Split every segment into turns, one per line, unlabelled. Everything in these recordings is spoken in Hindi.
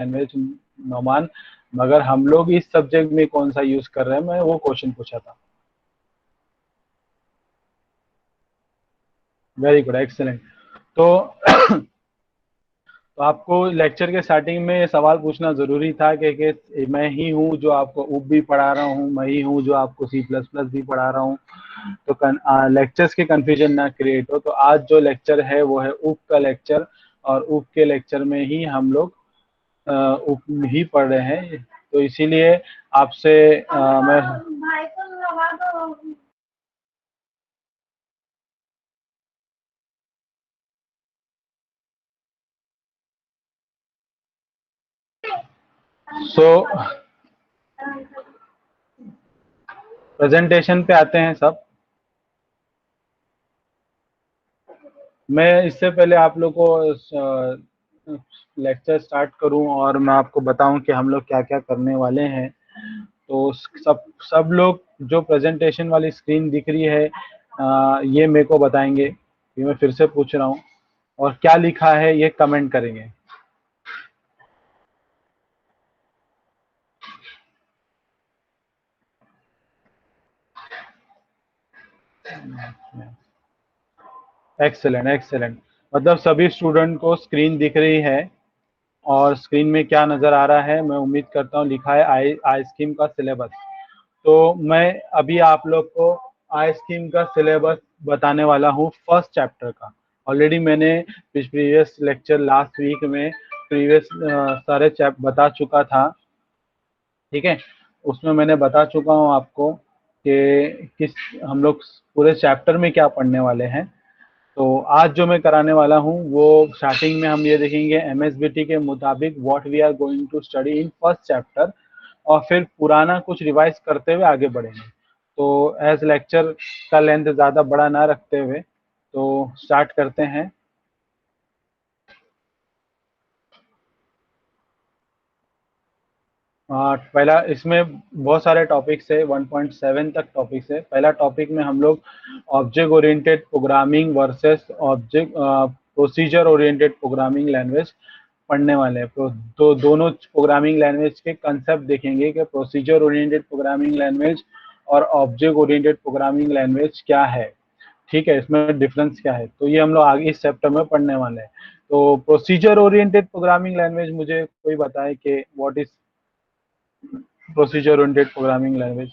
लैंग्वेज नोमान, मगर हम लोग इस सब्जेक्ट में कौन सा यूज कर रहे हैं, मैं वो क्वेश्चन पूछा था। Very good, excellent. तो तो आपको लेक्चर के स्टार्टिंग में ये सवाल पूछना जरूरी था कि मैं ही हूँ जो आपको उप भी पढ़ा रहा हूँ, मैं ही हूँ जो आपको सी प्लस प्लस भी पढ़ा रहा हूँ, तो लेक्चर्स के कंफ्यूजन ना क्रिएट हो। तो आज जो लेक्चर है वो है उप का लेक्चर, और उप के लेक्चर में ही हम लोग उप ही पढ़ रहे हैं। तो इसीलिए आपसे मैं सो प्रेजेंटेशन पे आते हैं सब। मैं इससे पहले आप लोग को लेक्चर स्टार्ट करूं और मैं आपको बताऊं कि हम लोग क्या क्या करने वाले हैं, तो सब लोग जो प्रेजेंटेशन वाली स्क्रीन दिख रही है ये मेरे को बताएंगे, ये मैं फिर से पूछ रहा हूँ, और क्या लिखा है ये कमेंट करेंगे। एक्सेलेंट एक्सेलेंट, मतलब सभी स्टूडेंट को स्क्रीन दिख रही है, और स्क्रीन में क्या नजर आ रहा है मैं उम्मीद करता हूँ लिखा है आई स्कीम का सिलेबस। तो मैं अभी आप लोग को आई स्कीम का सिलेबस बताने वाला हूँ फर्स्ट चैप्टर का। ऑलरेडी मैंने प्रीवियस लेक्चर लास्ट वीक में प्रीवियस सारे चैप बता चुका था, ठीक है। उसमें मैंने बता चुका हूँ आपको कि किस हम लोग पूरे चैप्टर में क्या पढ़ने वाले हैं। तो आज जो मैं कराने वाला हूँ वो स्टार्टिंग में हम ये देखेंगे एमएसबीटी के मुताबिक what we are going to study in first chapter, और फिर पुराना कुछ रिवाइज करते हुए आगे बढ़ेंगे। तो एज लेक्चर का लेंथ ज़्यादा बड़ा ना रखते हुए तो स्टार्ट करते हैं। पहला इसमें बहुत सारे टॉपिक्स है, 1.7 तक टॉपिक्स है। पहला टॉपिक में हम लोग object oriented programming versus object procedure oriented programming language पढ़ने वाले हैं। तो दोनों प्रोग्रामिंग लैंग्वेज के कंसेप्ट देखेंगे कि प्रोसीजर ओरिएंटेड प्रोग्रामिंग लैंग्वेज और ऑब्जेक्ट ओरिएंटेड प्रोग्रामिंग लैंग्वेज क्या है, ठीक है, इसमें डिफरेंस क्या है। तो ये हम लोग आगे इस चैप्टर में पढ़ने वाले हैं। तो प्रोसीजर ओरिएंटेड प्रोग्रामिंग लैंग्वेज, मुझे कोई बताए कि what is procedure oriented programming language.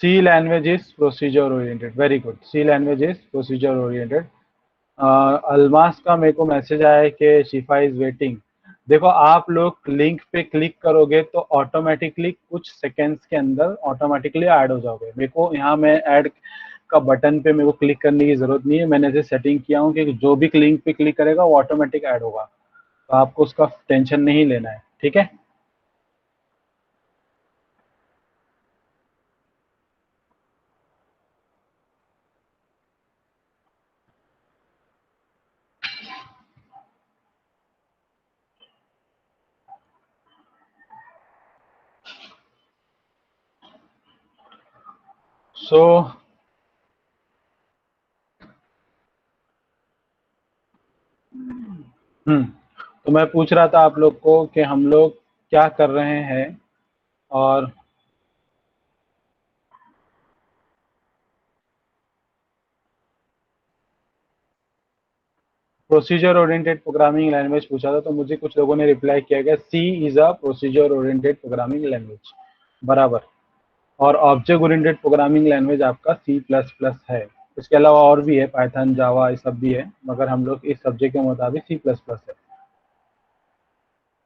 C language is procedure oriented, very good, C language is procedure oriented. Almas का मेरे को मैसेज आया है कि शिफा इज वेटिंग। देखो आप लोग लिंक पे क्लिक करोगे तो ऑटोमेटिकली कुछ सेकेंड्स के अंदर ऑटोमेटिकली ऐड हो जाओगे। मेरे को यहाँ मैं ऐड का बटन पे मेरे को क्लिक करने की जरूरत नहीं है, मैंने ऐसे सेटिंग किया हूँ कि जो भी लिंक पे क्लिक करेगा वो ऑटोमेटिक ऐड होगा, तो आपको उसका टेंशन नहीं लेना है, ठीक है। सो तो मैं पूछ रहा था आप लोग को कि हम लोग क्या कर रहे हैं, और प्रोसीजर ओरिएंटेड प्रोग्रामिंग लैंग्वेज पूछा था, तो मुझे कुछ लोगों ने रिप्लाई किया गया C is a procedure oriented programming language, बराबर। और ऑब्जेक्ट ओरिएंटेड प्रोग्रामिंग लैंग्वेज आपका सी प्लस प्लस है। इसके अलावा और भी है, पाइथन, जावा, ये सब भी है, मगर हम लोग इस सब्जेक्ट के मुताबिक सी प्लस प्लस है।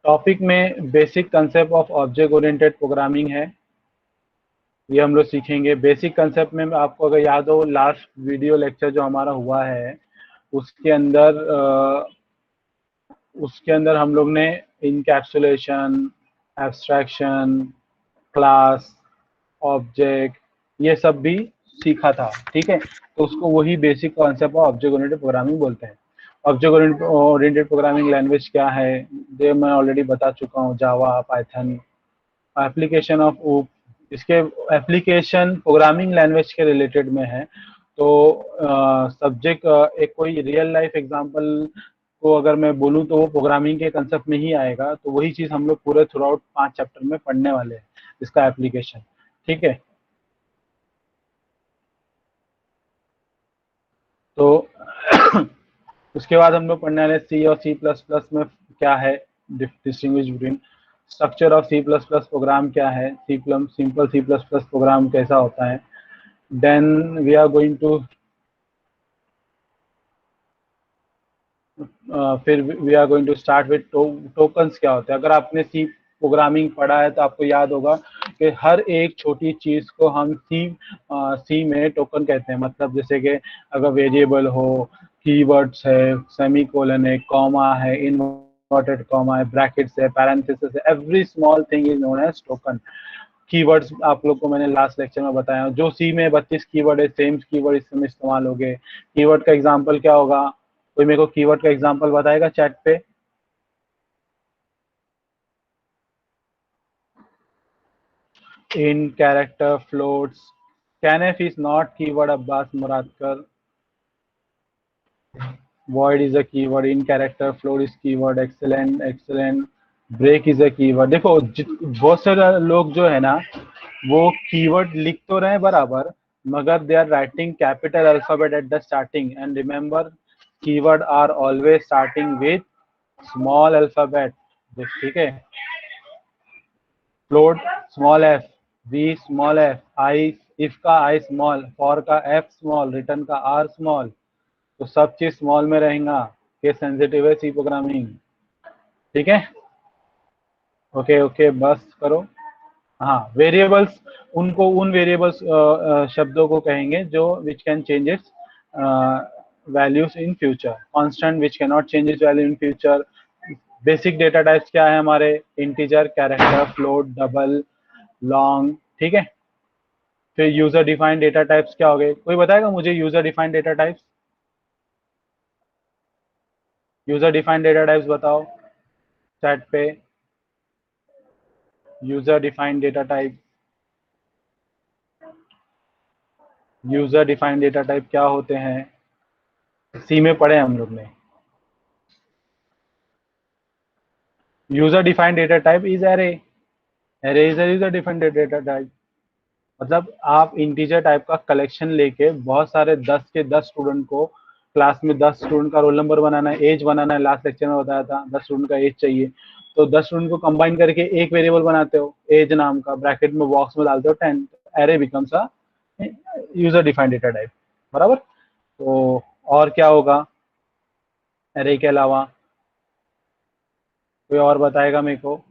टॉपिक में basic concept of object oriented programming है, ये हम लोग सीखेंगे। बेसिक कंसेप्ट में आपको अगर याद हो लास्ट वीडियो लेक्चर जो हमारा हुआ है उसके अंदर हम लोग ने इनकैप्सुलेशन, एब्स्ट्रैक्शन, क्लास, ऑब्जेक्ट, ये सब भी सीखा था, ठीक है। तो उसको वही basic concept of object oriented programming बोलते हैं। ऑब्जेक्ट ओरिएंटेड प्रोग्रामिंग लैंग्वेज क्या है, ये मैं ऑलरेडी बता चुका हूँ, जावा, पाइथन। एप्लीकेशन ऑफ ऊप, इसके एप्लीकेशन प्रोग्रामिंग लैंग्वेज के रिलेटेड में है। तो सब्जेक्ट एक कोई रियल लाइफ एग्जांपल को अगर मैं बोलूँ तो वो प्रोग्रामिंग के कंसेप्ट में ही आएगा, तो वही चीज़ हम लोग पूरे थ्रू आउट 5 चैप्टर में पढ़ने वाले हैं, इसका एप्लीकेशन। ठीक है, तो उसके बाद हम लोग पढ़ने वाले सी और सी प्लस प्लस में क्या है, distinguish between. Structure of C plus plus program क्या है, simple C plus plus program कैसा होता है। Then we are going to फिर we are going to start with tokens क्या होते हैं। अगर आपने सी प्रोग्रामिंग पढ़ा है तो आपको याद होगा कि हर एक छोटी चीज को हम सी में टोकन कहते हैं। मतलब जैसे कि अगर वेरिएबल हो, कीवर्ड्स है, सेमीकोलन है, कॉमा है, इनवर्टेड कॉमा है, ब्रैकेट्स है, पैरेंथेसिस है, every small thing is known as token. Keywords आप लोग को मैंने लास्ट लेक्चर में बताया, जो सी में 32 कीवर्ड है, सेम कीवर्ड इसमें इस्तेमाल हो गए। कीवर्ड का एग्जांपल क्या होगा, कोई मेरे को कीवर्ड का एग्जांपल बताएगा चैट पे। Int, character, floats. scanf is not keyword, Abbas Muradkar. void is a keyword, in character, float is keyword, excellent excellent, break is a keyword। देखो बहुत सारे लोग जो है ना वो कीवर्ड लिख तो रहे हैं बराबर, मगर they are writing capital alphabet at the starting. And remember, keyword are always starting with small alphabet. ठीक है, float small F, V small F, I, if का आई स्मॉल, फॉर का एफ स्मॉल, रिटर्न का आर स्मॉल। तो सब चीज स्मॉल में रहेगा। केस सेंसिटिव है सी प्रोग्रामिंग। ठीक है, ओके ओके बस करो। हाँ, वेरिएबल्स, उनको उन वेरिएबल्स शब्दों को कहेंगे जो which can change it's values in future. Constant which can not change it's value in future. Basic data types क्या है हमारे, integer, character, float, double, long. ठीक है, फिर यूजर डिफाइंड डेटा टाइप्स क्या हो गए, कोई बताएगा मुझे user defined data types? User defined data types बताओ चैट पे। User defined data type, user defined data type क्या होते हैं, सी में पढ़े हम लोग ने। User defined data type is array. Array is user defined data type. मतलब आप इंटीजर टाइप का कलेक्शन लेके बहुत सारे 10 के 10 स्टूडेंट को, क्लास में 10 स्टूडेंट का रोल नंबर बनाना है, एज बनाना है, लास्ट लेक्चर में बताया था 10 स्टूडेंट का एज चाहिए। तो 10 स्टूडेंट को कंबाइन करके एक वेरिएबल बनाते हो एज नाम का, ब्रैकेट में बॉक्स में डालते हो 10, array becomes a user defined data type. बराबर। तो और क्या होगा एरे के अलावा, कोई और बताएगा मेरे को?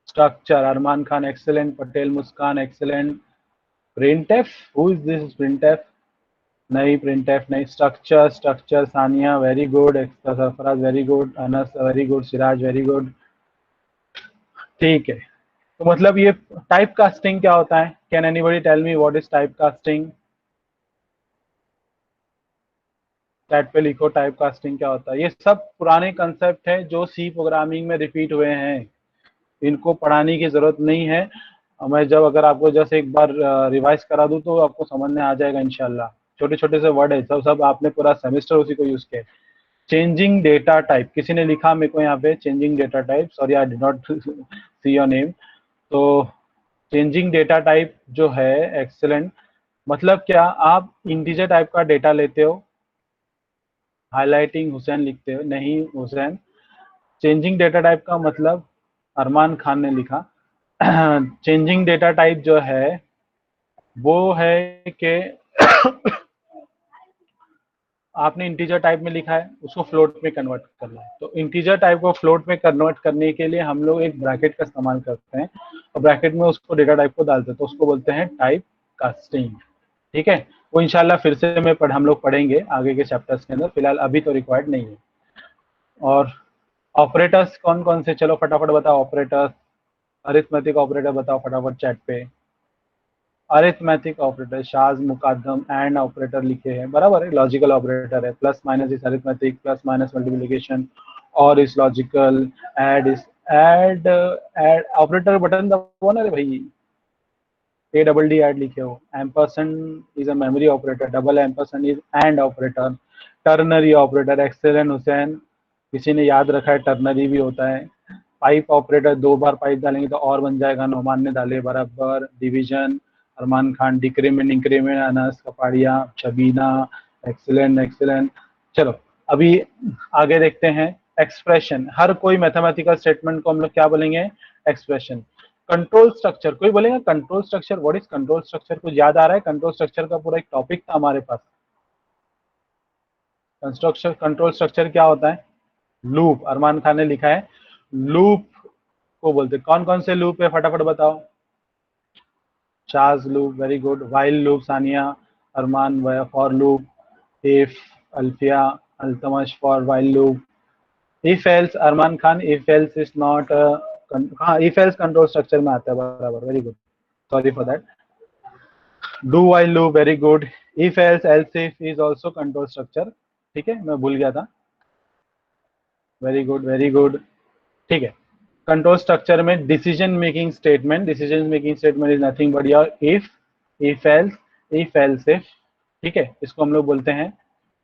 Structure, Arman Khan excellent, Patel Muskan excellent. Printf, who is this printf? नहीं, प्रिंटफ नहीं। Structure, structure, Sania very good, Sarfaraz very good, Anas very good, Siraj very good. ठीक है, तो मतलब ये टाइप कास्टिंग क्या होता है? Can anybody tell me what is type casting? Chat पे लिखो टाइप कास्टिंग क्या होता है। ये सब पुराने कंसेप्ट है जो सी प्रोग्रामिंग में रिपीट हुए हैं, इनको पढ़ाने की जरूरत नहीं है। मैं जब अगर आपको जैसे एक बार रिवाइज करा दूं तो आपको समझ में आ जाएगा इंशाल्लाह। छोटे छोटे से वर्ड है, सब सब आपने पूरा सेमेस्टर उसी को यूज किया। चेंजिंग डेटा टाइप, किसी ने लिखा मेरे को यहाँ पे changing data type, sorry I did not see your name. तो चेंजिंग डेटा टाइप जो है, एक्सेलेंट, मतलब क्या, आप इंटीजर टाइप का डेटा लेते हो, हाईलाइटिंग हुसैन लिखते हो, नहीं हुसैन। चेंजिंग डेटा टाइप का मतलब, अरमान खान ने लिखा, चेंजिंग डेटा टाइप जो है वो है कि आपने इंटीजर टाइप में लिखा है, उसको फ्लोट में कन्वर्ट करना है। तो इंटीजर टाइप को फ्लोट में कन्वर्ट करने के लिए हम लोग एक ब्रैकेट का इस्तेमाल करते हैं और ब्रैकेट में उसको डेटा टाइप को डालते हैं, तो उसको बोलते हैं टाइप कास्टिंग। ठीक है, वो इंशाल्लाह फिर से हम लोग पढ़ेंगे आगे के चैप्टर्स के अंदर, फिलहाल अभी तो रिक्वायर्ड नहीं है। और ऑपरेटर्स कौन कौन से, चलो फटाफट बताओ ऑपरेटर्स। अरिथमेटिक ऑपरेटर बताओ फटाफट चैट पे। Arithmetic operator, Shaz, Muqaddam, and operator लिखे हैं, बराबर है, लॉजिकल ऑपरेटर है। Plus minus is arithmetic, plus minus multiplication, और is logical, add is add add operator button दबाओ ना रे भाई, ए डबल डी ऐड लिखे हो। Ampersand is a memory operator, double ampersand is and operator. Ternary operator, एक्सेल हुसैन, किसी ने याद रखा है, टर्नरी भी होता है। पाइप ऑपरेटर, 2 बार पाइप डालेंगे तो और बन जाएगा, नौमान ने डाले बराबर। Division, Armaan Khan. Decrement increment, Anas Kapadia, Shabina, excellent excellent. चलो अभी आगे देखते हैं। एक्सप्रेशन, हर कोई मैथमेटिकल स्टेटमेंट को हम लोग क्या बोलेंगे, एक्सप्रेशन। कंट्रोल स्ट्रक्चर, कोई बोलेगा control structure, what is control structure, कुछ याद आ रहा है? कंट्रोल स्ट्रक्चर का पूरा एक टॉपिक था हमारे पास। कंस्ट्रक्शन कंट्रोल स्ट्रक्चर क्या होता है? लूप, अरमान खान ने लिखा है, लूप को बोलते, कौन कौन से लूप है फटाफट बताओ। Charge loop, very good. While loop, Sania, Arman. For loop, if, Alfiya, Altamash. For while loop, if else, Arman Khan, if else is not, हाँ इफ एल्स कंट्रोल स्ट्रक्चर में आता है, बराबर, very good, sorry for that. Do while loop, very good. If else, else if is also control structure, ठीक है, मैं भूल गया था, वेरी गुड वेरी गुड, ठीक है। कंट्रोल स्ट्रक्चर में decision making statement, decision making statement is nothing but your if else, if else if, ठीक है, इसको हम लोग बोलते हैं।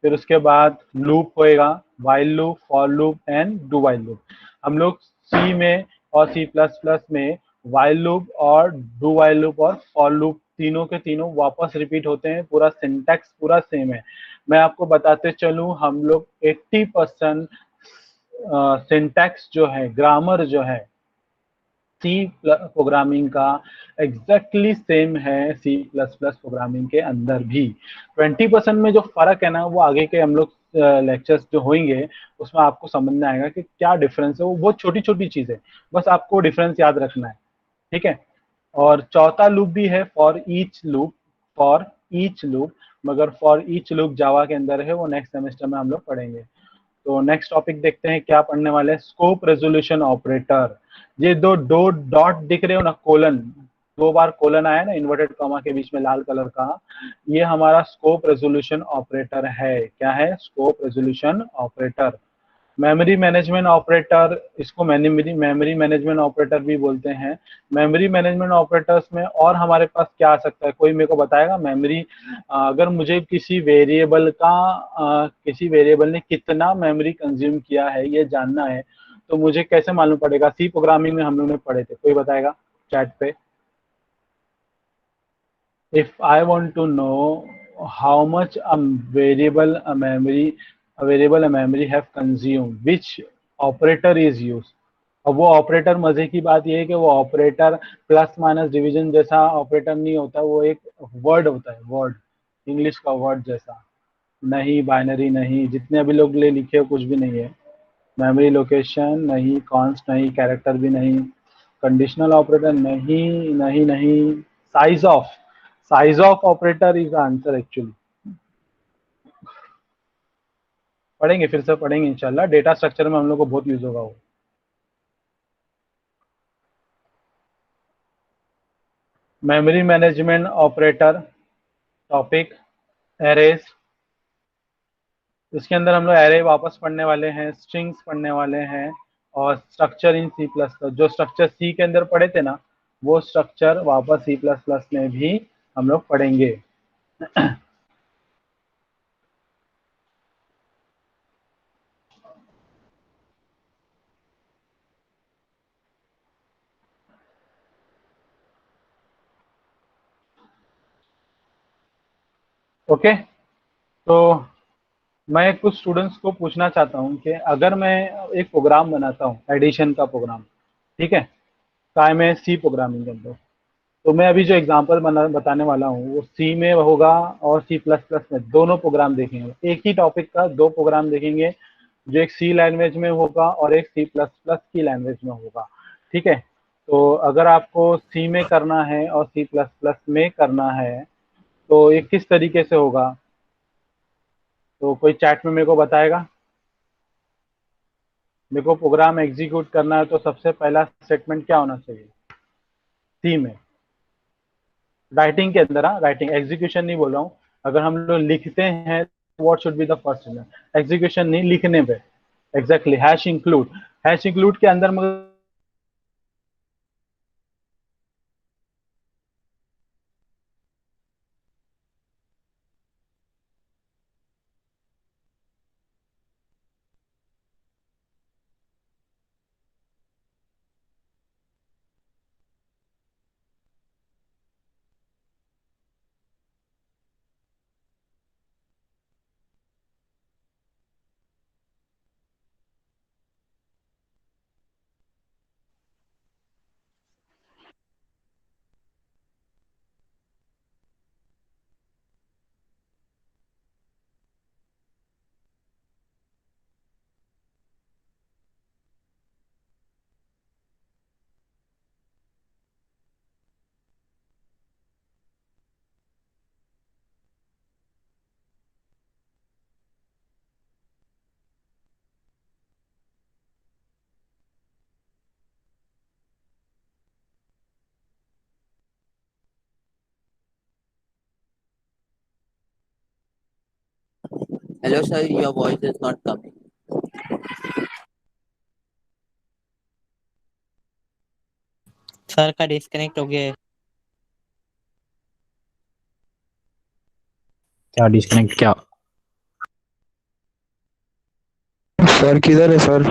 फिर उसके बाद लूप होएगा, while loop, for loop and do while loop. हम लोग सी में और सी प्लस प्लस में वाइल लूप और डू वाइल लूप और फॉर लूप तीनों के तीनों वापस रिपीट होते हैं, पूरा सिंटैक्स पूरा सेम है। मैं आपको बताते चलूं, हम लोग 80% सिंटैक्स जो है, ग्रामर जो है सी प्रोग्रामिंग का एग्जैक्टली सेम है सी प्लस प्लस प्रोग्रामिंग के अंदर भी। 20% में जो फर्क है ना, वो आगे के हम लोग लेक्चर्स जो होंगे उसमें आपको समझ में आएगा कि क्या डिफरेंस है। वो बहुत छोटी छोटी चीज है, बस आपको डिफरेंस याद रखना है, ठीक है। और चौथा लूप भी है, for each loop, for each loop, मगर फॉर ईच लूप जावा के अंदर है, वो नेक्स्ट सेमेस्टर में हम लोग पढ़ेंगे। तो नेक्स्ट टॉपिक देखते हैं क्या पढ़ने वाले हैं, स्कोप रेजोल्यूशन ऑपरेटर। ये दो डॉट दिख रहे हो ना, कोलन, 2 बार कोलन आया ना इन्वर्टेड कॉमा के बीच में लाल कलर का, ये हमारा स्कोप रेजोल्यूशन ऑपरेटर है। क्या है? Scope resolution operator. Memory management operator, इसको मेमोरी मैनेजमेंट ऑपरेटर भी बोलते हैं। मेमोरी मैनेजमेंट ऑपरेटर्स में और हमारे पास क्या आ सकता है, कोई मेरे को बताएगा? मेमोरी, अगर मुझे किसी वेरिएबल ने कितना मेमोरी कंज्यूम किया है ये जानना है, तो मुझे कैसे मालूम पड़ेगा? सी प्रोग्रामिंग में हम लोग ने पढ़े थे, कोई बताएगा चैट पे? if I want to know how much a variable a memory have consumed, which operator is used? अब वो ऑपरेटर, मजे की बात ये है कि वो ऑपरेटर प्लस माइनस डिवीजन जैसा ऑपरेटर नहीं होता, वो एक वर्ड होता है, वर्ड, इंग्लिश का वर्ड जैसा। नहीं बाइनरी नहीं, जितने अभी लोग ले लिखे हो कुछ भी नहीं है। मेमोरी लोकेशन नहीं, कॉन्स्ट नहीं, कैरेक्टर भी नहीं, कंडीशनल ऑपरेटर नहीं नहीं नहीं, size of operator is answer actually. पढ़ेंगे, फिर से पढ़ेंगे इंशाल्लाह, डेटा स्ट्रक्चर में हम लोग को बहुत यूज होगा वो। Memory management operator topic, arrays, इसके अंदर हम लोग एरे वापस पढ़ने वाले हैं, स्ट्रिंग्स पढ़ने वाले हैं, और structure in C plus plus, जो स्ट्रक्चर सी के अंदर पढ़े थे ना, वो स्ट्रक्चर वापस सी प्लस प्लस में भी हम लोग पढ़ेंगे। ओके, तो मैं कुछ स्टूडेंट्स को पूछना चाहता हूँ कि अगर मैं एक प्रोग्राम बनाता हूँ, एडिशन का प्रोग्राम, ठीक है, काय में सी प्रोग्रामिंग के अंदर, तो मैं अभी जो एग्जांपल बताने वाला हूँ वो सी में होगा और सी प्लस प्लस में, दोनों प्रोग्राम देखेंगे, एक ही टॉपिक का 2 प्रोग्राम देखेंगे, जो एक सी लैंग्वेज में होगा और एक सी प्लस प्लस की लैंग्वेज में होगा, ठीक है। तो अगर आपको सी में करना है और सी प्लस प्लस में करना है, तो ये किस तरीके से होगा? तो कोई चैट में मेरे को बताएगा? मेरे को प्रोग्राम एग्जीक्यूट करना है तो सबसे पहला स्टेटमेंट क्या होना चाहिए सी में? राइटिंग के अंदर, हाँ राइटिंग, एग्जीक्यूशन नहीं बोल रहा हूँ। अगर हम लोग लिखते हैं what should be the first, execution नहीं, लिखने पे। एग्जैक्टली, हैश इंक्लूड के अंदर मगर
Hello, sir. Your voice is not coming.
Sir का डिस्कनेक्ट हो गया है।
क्या डिस्कनेक्ट? क्या
सर किधर है सर?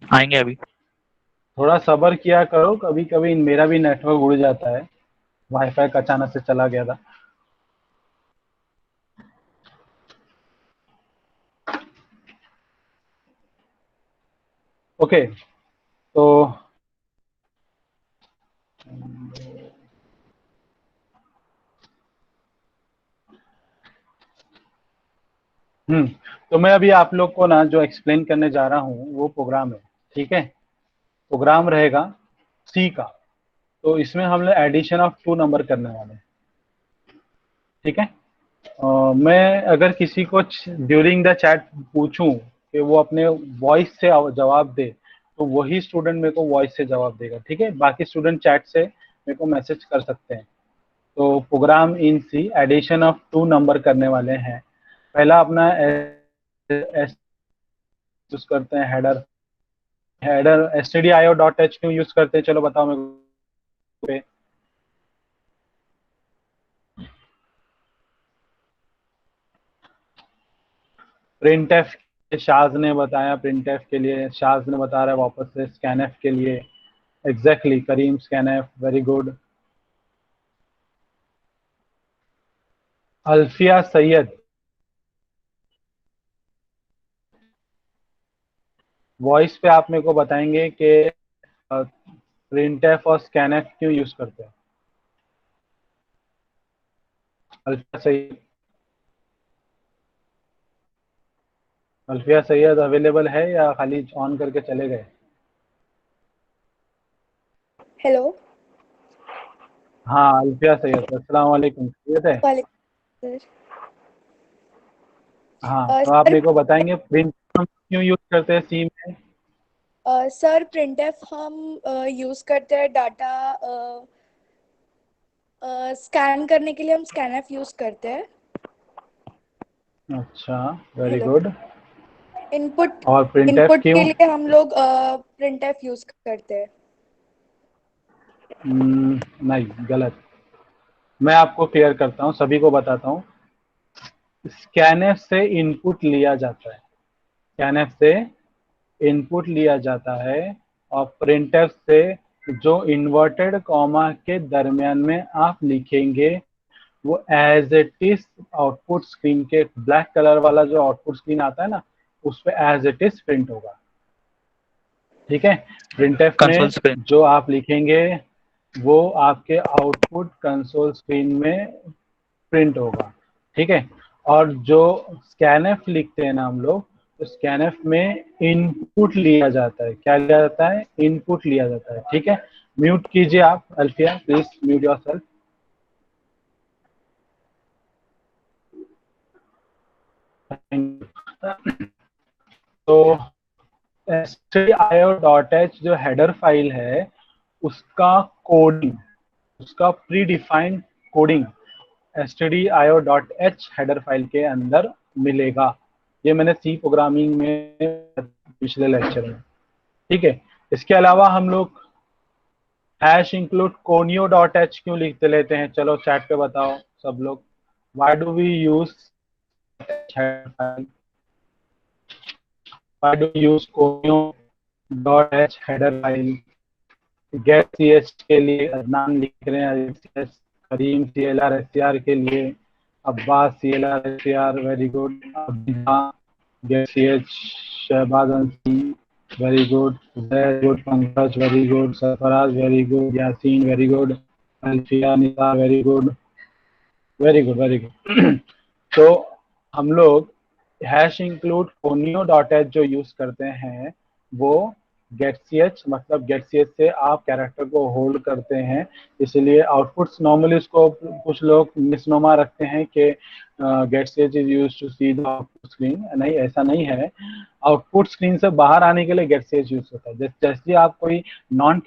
आएंगे अभी?
थोड़ा सब्र किया करो, कभी कभी मेरा भी नेटवर्क उड़ जाता है, वाईफाई का अचानक से चला गया था। ओके, तो तो मैं अभी आप लोग को ना जो एक्सप्लेन करने जा रहा हूँ वो प्रोग्राम है, ठीक है। प्रोग्राम रहेगा सी का, तो इसमें हम लोग एडिशन ऑफ 2 नंबर करने वाले हैं, ठीक है। मैं अगर किसी को ड्यूरिंग द चैट पूछूं कि वो अपने वॉइस से जवाब दे, तो वही स्टूडेंट मेरे को वॉइस से जवाब देगा, ठीक है। बाकी स्टूडेंट चैट से मेरे को मैसेज कर सकते हैं। तो program in C addition of 2 number करने वाले हैं। पहला अपना यूज करते हैं हेडर, stdio.h क्यों यूज करते हैं, चलो बताओ मेरे को। प्रिंटफ, शाज ने बताया प्रिंटफ के लिए, शाज ने बता रहा है वापस से स्कैनफ के लिए। Exactly Karim, scanf, very good. Alfiya Sayyed, voice पे आप मेरे को बताएंगे कि प्रिंटफ और स्कैनफ क्यों यूज करते हैं। अल्फिया सैयद, अल्फिया सैयद अवेलेबल है या खाली ऑन करके चले गए?
हेलो।
हाँ अल्फिया सैयद, अस्सलाम वालेकुम, खैरियत है?
वालेकुम सर।
हाँ, तो आप
सर
मेरे को बताएंगे प्रिंट क्यों यूज करते हैं सी में।
सर प्रिंटफ हम यूज करते हैं डाटा स्कैन करने के लिए, हम स्कैनफ यूज करते हैं।
अच्छा, वेरी
हेलो।
गुड।
इनपुट
और प्रिंटफ
इनपुट के
क्यों?
लिए हम लोग प्रिंटफ यूज करते हैं।
नहीं, गलत। मैं आपको क्लियर करता हूँ, सभी को बताता हूँ। स्कैनफ से इनपुट लिया जाता है, स्कैनफ से इनपुट लिया जाता है, और प्रिंटफ से जो इन्वर्टेड कॉमा के दरमियान में आप लिखेंगे वो as it is output screen के, ब्लैक कलर वाला जो आउटपुट स्क्रीन आता है ना, उस पे एज इट इज प्रिंट होगा, ठीक है। प्रिंटफ
कंसोल
में
स्क्रीन।
जो आप लिखेंगे वो आपके आउटपुट कंसोल स्क्रीन में प्रिंट होगा, ठीक है। और जो स्कैनफ लिखते हैं ना हम लोग, तो स्कैनफ में इनपुट लिया जाता है। क्या लिया जाता है? इनपुट लिया जाता है, ठीक है। म्यूट कीजिए आप अल्फिया, प्लीज म्यूट योरसेल्फ। तो stdio.h जो हेडर फाइल है, उसका कोडिंग, उसका pre defined coding stdio.h header file के अंदर मिलेगा। ये मैंने सी प्रोग्रामिंग में पिछले लेक्चर में, ठीक है। इसके अलावा हम लोग हैश इंक्लूड conio.h क्यों लिखते लेते हैं, चलो चैट पे बताओ सब लोग। Why do we use conio.h header file? Get ch के लिए अदनान लिख रहे हैं, cs, करीम CLR SCR के लिए, Abbas CLR SCR, very good. Get ch, Shahbaz Ansi, very good. Very good Pankaj, very good. Sarfaraz, very good. Yasin, very good. Alfiya, Nisar, very good, very good, very good. तो हम लोग हैश इंक्लूड conio.h जो यूज करते हैं वो getch, मतलब getch से आप कैरेक्टर को होल्ड करते हैं, इसलिए आउटपुट्स नॉर्मली उसको कुछ लोग मिसनोमा रखते हैं कि getch is used to see the output screen. नहीं, ऐसा नहीं है। आउटपुट स्क्रीन से बाहर आने के लिए getch यूज होता है। जैसे आप कोई नॉन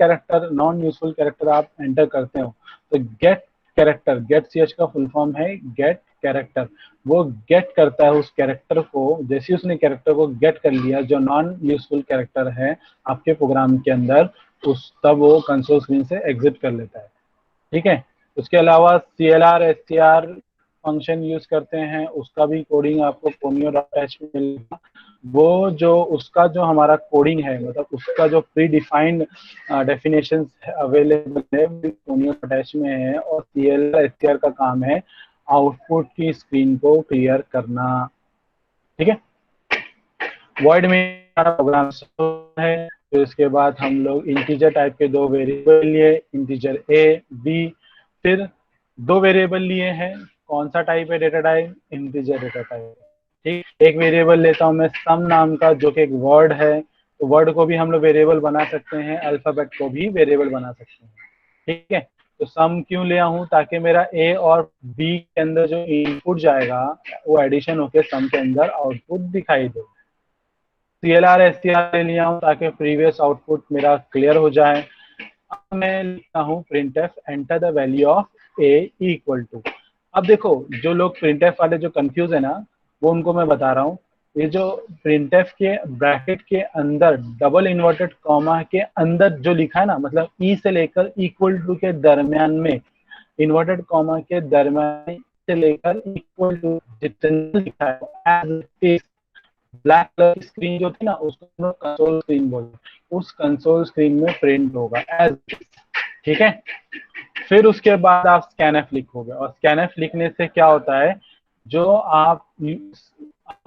यूजफुल कैरेक्टर आप एंटर करते हो तो getch का फुल फॉर्म है गेट कैरेक्टर। वो गेट करता है उस कैरेक्टर को, जैसे उसने कैरेक्टर को गेट कर लिया जो नॉन यूजफुल कैरेक्टर है आपके प्रोग्राम के अंदर, उस तब वो कंसोल स्क्रीन से एग्जिट कर लेता है, ठीक है। उसके अलावा CLR SCR फंक्शन यूज करते हैं, उसका भी कोडिंग आपको conio.h में मिलेगा। वो जो उसका जो हमारा कोडिंग है, मतलब उसका जो प्री डिफाइंड डेफिनेशन अवेलेबल है conio.h में है, और CLR SCR का काम है आउटपुट की स्क्रीन को क्लियर करना, ठीक है। वॉइड में हमारा प्रोग्राम है। फिर इसके बाद हम लोग इंटीजर टाइप के दो वेरिएबल लिए, इंटीजर ए बी, फिर दो वेरिएबल लिए हैं। कौन सा टाइप है data type? Integer data type, ठीक। एक वेरिएबल लेता हूं मैं सम नाम का, जो कि एक वर्ड है, तो वर्ड को भी हम लोग वेरिएबल बना सकते हैं, अल्फाबेट को भी वेरिएबल बना सकते हैं, ठीक है। तो सम क्यों लिया हूं? ताकि मेरा ए और बी के अंदर जो इनपुट जाएगा वो एडिशन होकर सम के अंदर आउटपुट दिखाई दे। CLR SCR ले लिया हूं ताकि प्रीवियस आउटपुट मेरा क्लियर हो जाए। अब मैं लिखता हूं printf enter the value of a equal to. अब देखो, जो लोग printf वाले जो कंफ्यूज है ना, वो उनको मैं बता रहा हूँ। ये जो printf के ब्रैकेट के अंदर डबल इन्वर्टेड कॉमा के अंदर जो लिखा है ना, मतलब ई से लेकर इक्वल टू के दरमियान में, इन्वर्टेड कॉमा के दरमियान से लेकर इक्वल टू जितना लिखा है एज इट, ब्लैक कलर की स्क्रीन जो थी ना, उसको हम लोग कंसोल स्क्रीन बोलते हैं। उस कंसोल स्क्रीन में प्रिंट होगा एज, ठीक है। फिर उसके बाद आप स्कैनएफ लिखोगे, और स्कैनएफ लिखने से क्या होता है, जो आप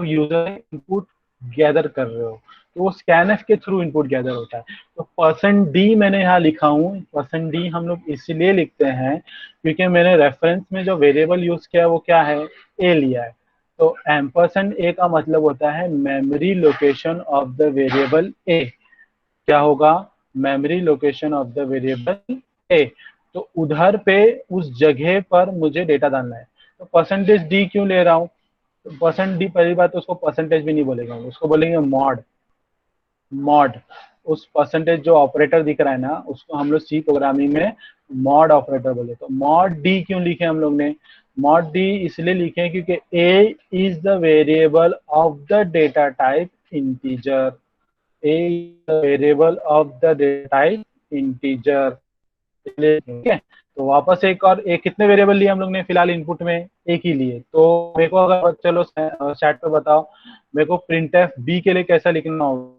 यूजर इनपुट गैदर कर रहे हो तो वो स्कैनएफ के थ्रू इनपुट गैदर होता है। तो %d मैंने यहाँ लिखा हूँ। %d हम लोग इसलिए लिखते हैं क्योंकि मैंने रेफरेंस में जो वेरिएबल यूज किया है वो क्या है, a लिया है। तो %a का मतलब होता है memory location of the variable a। क्या होगा? Memory location of the variable a। तो उधर पे उस जगह पर मुझे डेटा डालना है। तो %d क्यों ले रहा हूँ? तो %d पहली बात तो उसको परसेंटेज भी नहीं बोलेगा, उसको बोलेंगे मॉड। मॉड, उस परसेंटेज जो ऑपरेटर दिख रहा है ना, उसको हम लोग सी प्रोग्रामिंग में मॉड ऑपरेटर बोले। तो मॉड डी क्यों लिखे हम लोग ने? मॉड डी इसलिए लिखे क्योंकि a is the variable of the data type integer. a is the variable of the data type integer, ठीक है। तो वापस एक और एक कितने वेरिएबल लिए हम लोग ने फिलहाल इनपुट में? एक ही लिए। तो मेरे को अगर चलो चैट पे बताओ मेरे को printf b के लिए कैसा लिखना होगा?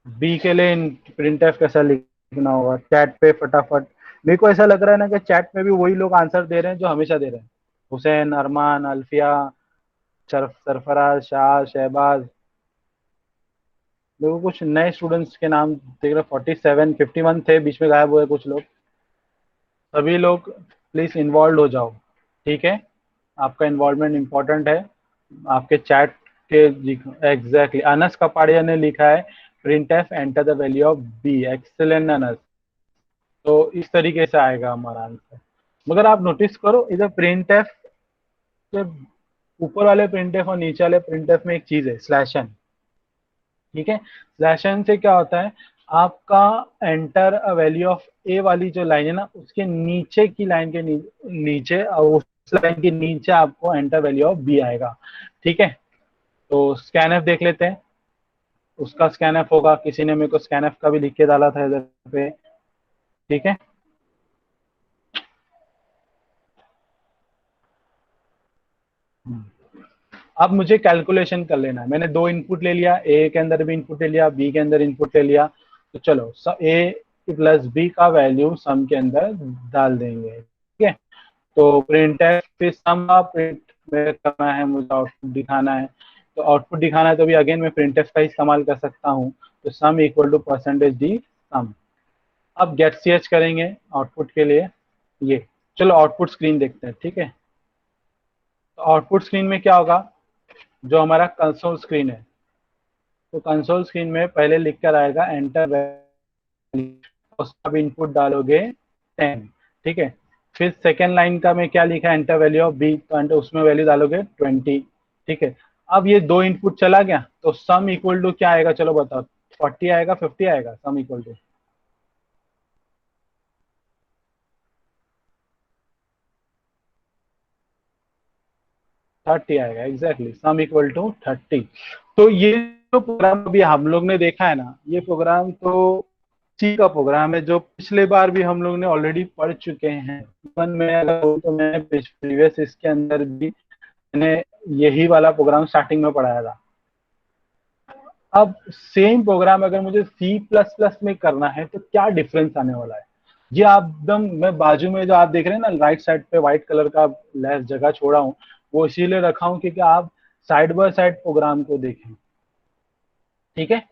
b के लिए printf कैसा लिखना होगा चैट पे फटाफट। मेरे को ऐसा लग रहा है ना कि चैट में भी वही लोग आंसर दे रहे हैं जो हमेशा दे रहे हैं। हुसैन, अरमान, अल्फिया, सरफराज, शाह, शहबाज। देखो कुछ नए स्टूडेंट्स के नाम देख रहे, 47 51 थे, बीच में गायब हुए कुछ लोग। सभी लोग प्लीज इन्वॉल्व हो जाओ, ठीक है। आपका इन्वॉल्वमेंट इम्पोर्टेंट है। आपके चैट के एग्जैक्टली अनस कपाड़िया ने लिखा है printf enter the value of b। Excellent Anas. तो इस तरीके से आएगा हमारा आंसर। मगर आप नोटिस करो इधर printf के ऊपर वाले printf और नीचे वाले printf में एक चीज है, /n। ठीक है। स्लैश एन से क्या होता है, आपका एंटर अ वैल्यू ऑफ ए वाली जो लाइन है ना, उसके नीचे की लाइन के नीचे और उस लाइन के नीचे आपको एंटर वैल्यू ऑफ बी आएगा। ठीक है, तो स्कैनएफ देख लेते हैं। उसका स्कैनएफ होगा, किसी ने मेरे को स्कैनएफ का भी लिख के डाला था इधर पे। ठीक है, अब मुझे कैलकुलेशन कर लेना है। मैंने दो इनपुट ले लिया, ए के अंदर भी इनपुट ले लिया, बी के अंदर इनपुट ले लिया। तो चलो ए प्लस बी का वैल्यू सम के अंदर डाल देंगे। ठीक है, तो प्रिंट है, फिर सम का प्रिंट में करना है, मुझे आउटपुट दिखाना है। तो आउटपुट दिखाना है तो भी अगेन मैं प्रिंट का इस्तेमाल कर सकता हूँ। तो sum equal to percentage D sum. अब गेट सी एच करेंगे आउटपुट के लिए। ये चलो आउटपुट स्क्रीन देखते हैं। ठीक है, तो आउटपुट स्क्रीन में क्या होगा, जो हमारा कंसोल स्क्रीन है, तो कंसोल स्क्रीन में पहले लिख कर आएगा एंटर वैल्यू, उसका भी इनपुट डालोगे 10। ठीक है, फिर सेकेंड लाइन का में क्या लिखा है, एंटर वैल्यू ऑफ बी, तो एंटर उसमें वैल्यू डालोगे 20। ठीक है, अब ये दो इनपुट चला गया, तो सम इक्वल टू क्या आएगा, चलो बताओ, 40 आएगा 50 आएगा, सम इक्वल टू 30 आएगा। Exactly, sum equal to 30। तो ये जो प्रोग्राम अभी हम लोग ने देखा है ना, ये प्रोग्राम तो सी का प्रोग्राम है, जो पिछले बार भी हम लोग ने ऑलरेडी पढ़ चुके हैं। इवन मैं अगर बोलूं तो मैंने प्रीवियस इसके अंदर भी मैंने यही वाला प्रोग्राम स्टार्टिंग में पढ़ाया था। अब सेम प्रोग्राम अगर मुझे सी प्लस प्लस में करना है तो क्या डिफरेंस आने वाला है, ये आप एकदम, मैं बाजू में जो आप देख रहे हैं ना राइट साइड पे व्हाइट कलर का लेस जगह छोड़ा हूँ, वो इसीलिए रखा हूँ क्योंकि आप साइड बाय साइड प्रोग्राम को देखें। ठीक है,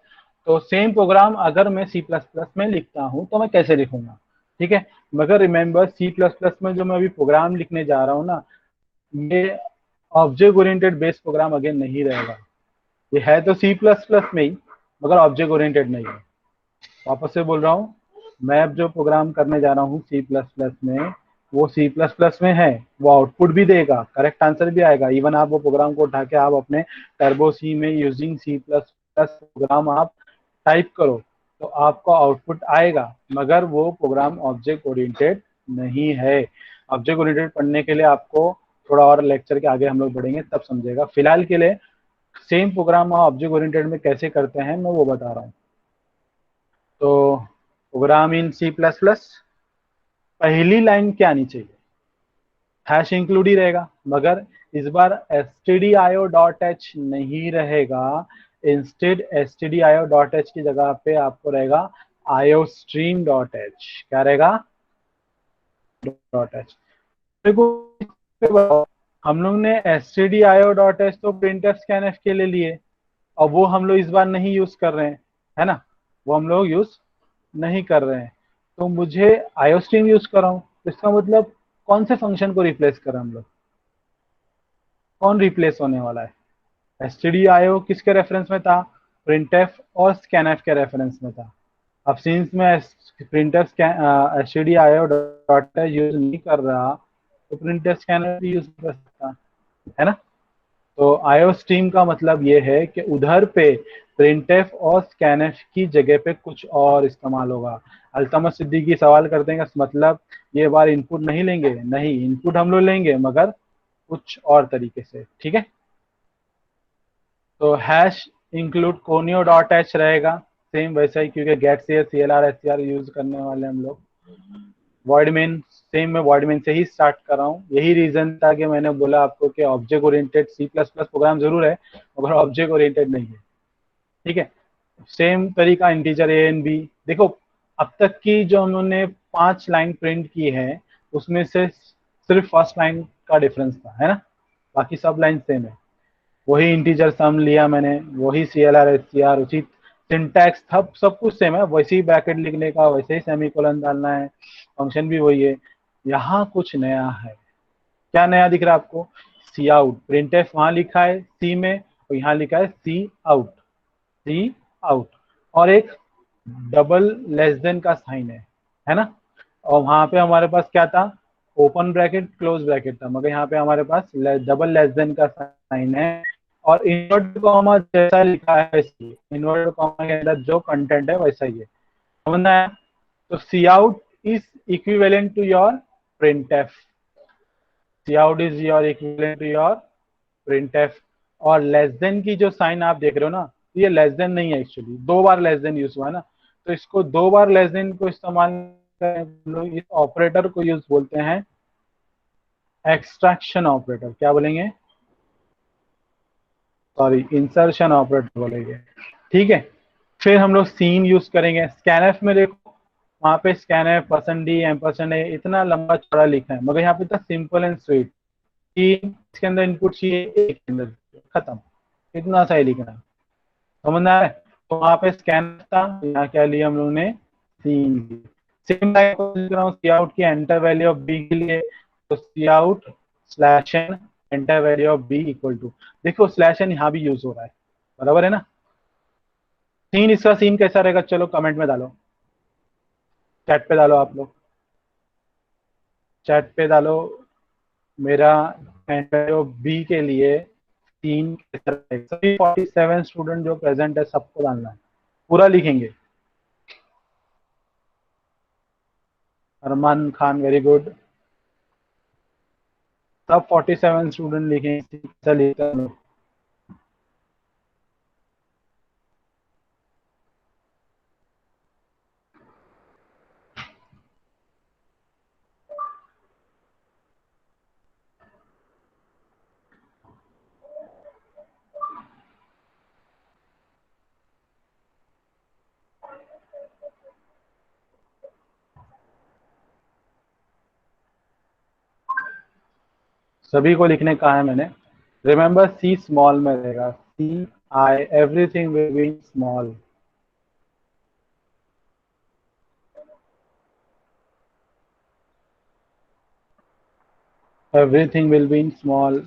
तो सेम प्रोग्राम अगर मैं सी प्लस प्लस में लिखता हूं तो मैं कैसे लिखूंगा। ठीक है, मगर रिमेंबर सी प्लस प्लस में जो मैं अभी प्रोग्राम लिखने जा रहा हूँ ना, ये object oriented based program again नहीं रहेगा। ये है तो सी प्लस प्लस में ही, मगर ऑब्जेक्ट ओरिएंटेड नहीं है। वापस से बोल रहा हूँ, मैं अब जो प्रोग्राम करने जा रहा हूँ सी प्लस प्लस में, वो सी प्लस प्लस में है, वो आउटपुट भी देगा, करेक्ट आंसर भी आएगा। इवन आप वो प्रोग्राम को उठा के आप अपने टर्बो सी में using C plus plus program आप टाइप करो तो आपको आउटपुट आएगा, मगर वो प्रोग्राम ऑब्जेक्ट ओरिएंटेड नहीं है। ऑब्जेक्ट ओरिएंटेड पढ़ने के लिए आपको थोड़ा और लेक्चर के आगे हम लोग बढ़ेंगे तब समझेगा। फिलहाल के लिए सेम प्रोग्राम ऑब्जेक्ट ओरिएंटेड में कैसे करते हैं मैं वो बता रहा हूँ। तो program in C plus plus, पहली लाइन क्या आनी चाहिए, हैश इंक्लूड ही रहेगा, मगर इस बार stdio.h नहीं रहेगा। इंस्टेड stdio.h की जगह पे आपको रहेगा iostream.h। क्या रहेगा, .h। देखो हम लोग ने stdio.h तो printf scanf के लिए लिए, और वो हम लोग इस बार नहीं यूज कर रहे हैं, है ना, वो हम लोग यूज नहीं कर रहे हैं। तो मुझे iostream यूज कर रहा हूँ, तो इसका मतलब कौन से फंक्शन को रिप्लेस कर हम लोग, कौन रिप्लेस होने वाला है, stdio किसके रेफरेंस में था, printf और scanf के रेफरेंस में था। अब सिंस मैं printf stdio.h यूज नहीं कर रहा, तो printf scanf भी यूज कर सकता, है ना। तो iostream का मतलब ये है कि उधर पे printf और scanf की जगह पे कुछ और इस्तेमाल होगा। अल्तमत सिद्दीकी सवाल करते हैं मतलब ये बार इनपुट नहीं लेंगे, नहीं, इनपुट हम लोग लेंगे मगर कुछ और तरीके से। ठीक है, तो हैश इंक्लूड conio.h रहेगा सेम वैसा ही, क्योंकि गेट से CLR SCR यूज करने वाले हम लोग। वॉइड मेन सेम, मैं वॉइड मेन से ही स्टार्ट कर रहा हूँ। यही रीजन था कि मैंने बोला आपको कि object oriented C plus plus program जरूर है मगर ऑब्जेक्ट ओरिएंटेड नहीं है। ठीक है, सेम तरीका इंटीजर ए एंड बी। देखो अब तक की जो उन्होंने 5 लाइन प्रिंट की है उसमें से सिर्फ फर्स्ट लाइन का डिफरेंस था, है ना, बाकी सब लाइन सेम है। वही इंटीजर सम लिया मैंने, वही CLR SCR, उसी सिंटैक्स सब कुछ सेम है, वैसे ही ब्रैकेट लिखने का, वैसे ही सेमीकोलन डालना है, फंक्शन भी वही है। यहाँ कुछ नया है। क्या नया दिख रहा है आपको, सी आउट। प्रिंटफ वहां लिखा है सी में और यहाँ लिखा है सी आउट, सी आउट, और एक डबल लेस देन का साइन है ना। और वहां पे हमारे पास क्या था, ओपन ब्रैकेट क्लोज ब्रैकेट था, मगर यहाँ पे हमारे पास डबल लेस देन का साइन है। और इन्वर्टेड कॉमा जैसा लिखा है वैसे ही, इन्वर्टेड कॉमा के अंदर जो कंटेंट है वैसा ही है, समझना है। तो C out is equivalent to your printf, C out is your equivalent to your printf. और लेस देन की जो साइन आप देख रहे हो ना, ये लेस देन नहीं है, एक्चुअली 2 बार लेस देन यूज हुआ है ना, तो इसको 2 बार लेस देन को इस्तेमाल करें लोग, इस ऑपरेटर को यूज बोलते हैं एक्सट्रैक्शन ऑपरेटर। क्या बोलेंगे? सॉरी, इंसर्शन ऑपरेटर बोलेंगे, ठीक है। फिर हम लोग सीन यूज करेंगे। स्कैनएफ में देखो, वहां पे स्कैनएफ %d एम्परसेंड है, इतना लंबा चौड़ा लिखा है, मगर यहाँ पे था सिंपल एंड स्वीट कि इसके अंदर इनपुट चाहिए, एक के अंदर खत्म, इतना सा ही लिखना है, समझना है। तो वहां पे स्कैन था, यहाँ क्या लिया हम लोगों ने? सीन। सेम लाइन को लिख रहा हूँ सी आउट की एंटर वैल्यू ऑफ बी के लिए, तो C out slash N enter value of B equal to, देखो स्लैश एन यहाँ भी यूज हो रहा है, बराबर है ना। सीन, इसका सीन कैसा रहेगा? चलो कमेंट में डालो, चैट पे डालो, आप लोग चैट पे डालो। मेरा एंटर बी के लिए सीन कैसा रहेगा? सभी 47 स्टूडेंट जो प्रेजेंट है सबको डालना है, पूरा लिखेंगे। अरमान खान, वेरी गुड। सब 47 स्टूडेंट लिखेंगे कैसा लिखता है। सभी को लिखने कहा है मैंने। रिमेंबर सी स्मॉल में रहेगा, C I, everything will be small. Everything will be in small.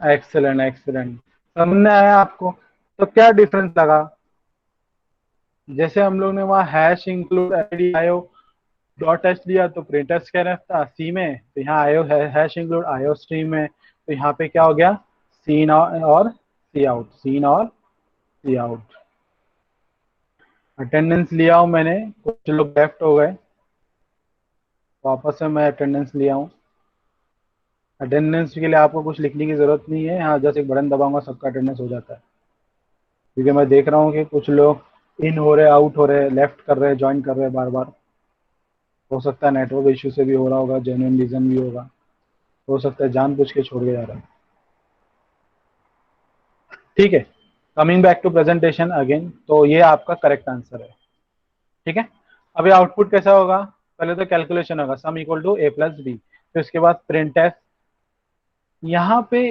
Excellent excellent, समझ में आया आपको? तो क्या डिफरेंस लगा? जैसे हम लोग ने वहाँ हैश इंक्लूड आईडी आयो डॉट एच दिया तो प्रिंटर स्कैनफ था सी में, तो यहाँ आयो हैश इंक्लूड आयो स्ट्रीम में, तो यहाँ पे क्या हो गया? सीन और सी आउट, सीन और सी आउट। अटेंडेंस लिया हूँ मैंने, कुछ लोग लेफ्ट हो गए, वापस से मैं अटेंडेंस लिया हूँ। अटेंडेंस के लिए आपको कुछ लिखने की जरूरत नहीं है, यहाँ जैसे एक बटन दबाऊंगा सबका अटेंडेंस हो जाता है, क्योंकि मैं देख रहा हूँ कि कुछ लोग इन हो रहे, आउट हो रहे, लेफ्ट कर रहे, ज्वाइन कर रहे बार बार। हो सकता है नेटवर्क इश्यू से भी हो रहा होगा, जेन्युइन रीजन भी होगा, हो सकता है जानबूझ के छोड़ के जा रहा है। ठीक है, coming back to presentation again, तो ये आपका करेक्ट आंसर है, ठीक है। अभी आउटपुट कैसा होगा? पहले तो कैलकुलेशन होगा, sum equal to a plus B, फिर उसके बाद प्रिंट एफ। यहाँ पे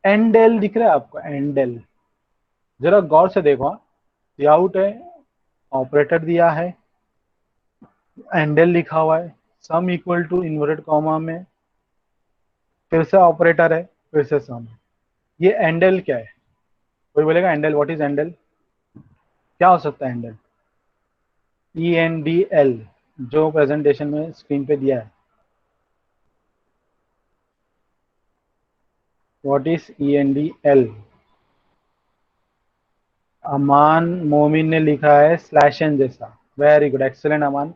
एंड एल दिख रहा है आपको? एंड एल जरा गौर से देखो, आउट है, ऑपरेटर दिया है, एंड एल लिखा हुआ है, sum equal to inverted comma में, फिर से ऑपरेटर है, फिर से सम। ये एंड एल क्या है? कोई बोलेगा and L, what is and L? क्या हो सकता है एंड एल? ENDL जो प्रेजेंटेशन में स्क्रीन पे दिया है, व्हाट इज ENDL? अमान मोमिन ने लिखा है स्लैश एन जैसा, वेरी गुड, एक्सेलेंट अमान।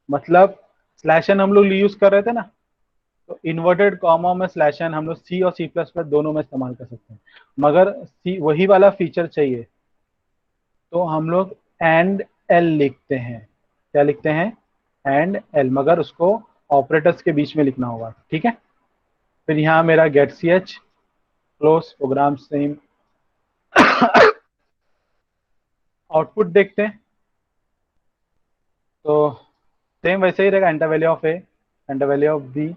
मतलब स्लैश एन हम लोग यूज कर रहे थे ना, तो इन्वर्टेड कॉमा में स्लैश एन हम लोग सी और सी प्लस प्लस दोनों में इस्तेमाल कर सकते हैं, मगर सी वही वाला फीचर चाहिए तो हम लोग एंड एल लिखते हैं। क्या लिखते हैं? एंड एल, मगर उसको ऑपरेटर्स के बीच में लिखना होगा, ठीक है। फिर यहाँ मेरा get C H close program same. Output देखते हैं, तो सेम वैसे ही रहेगा, enter value of A, enter value of B,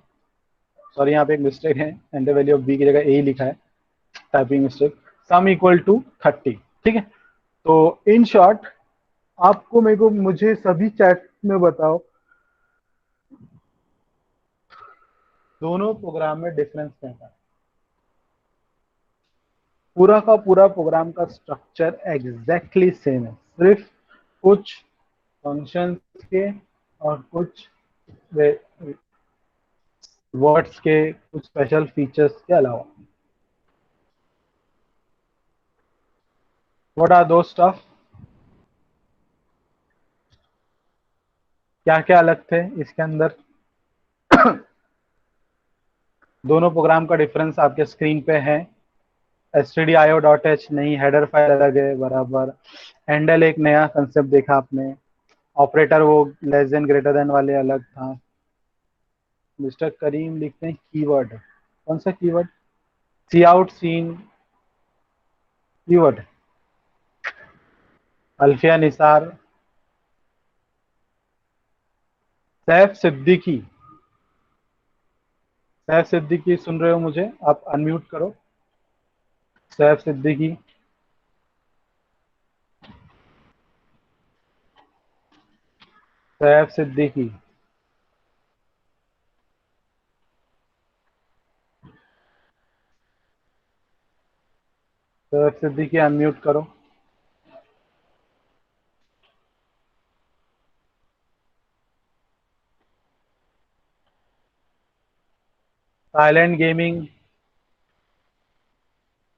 sorry यहाँ पे एक मिस्टेक है, एंटर वैल्यू ऑफ बी की जगह ए ही लिखा है, typing mistake. Sum equal to 30, ठीक है। तो इन शॉर्ट आपको मुझे सभी चैट में बताओ, दोनों प्रोग्राम में डिफरेंस क्या है? पूरा का पूरा प्रोग्राम का स्ट्रक्चर एग्जैक्टली सेम है, सिर्फ कुछ फंक्शंस के और कुछ वर्ड्स के कुछ स्पेशल फीचर्स के अलावा। व्हाट आर दो स्टफ? क्या क्या अलग थे इसके अंदर? दोनों प्रोग्राम का डिफरेंस आपके स्क्रीन पे है। stdio.h नहीं, हेडर फाइल अलग है बराबर। हैंडल एक नया कंसेप्ट देखा आपने। ऑपरेटर वो लेस देन ग्रेटर देन वाले अलग था। मिस्टर करीम लिखते हैं कीवर्ड। कौन सा keyword? C out cin keyword. Alfiya Nisar. Saif Siddiqui. Saif Siddiqui सुन रहे हो मुझे? आप अनम्यूट करो। सैफ सिद्दीकी। सैफ सिद्दीकी। सैफ सिद्दीकी अनम्यूट करो। Silent gaming.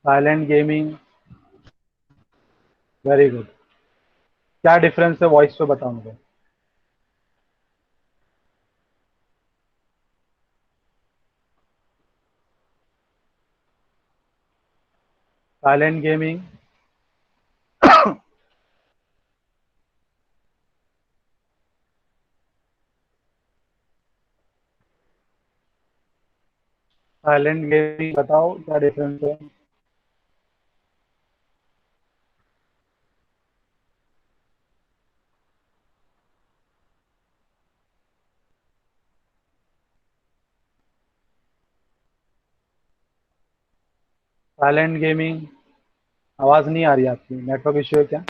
Silent gaming. Very good. क्या डिफरेंस है वॉइस पे बताओ मुझे। Silent gaming. साइलेंट गेमिंग बताओ क्या डिफरेंस है। Silent gaming. आवाज नहीं आ रही आपकी, नेटवर्क इश्यू है क्या?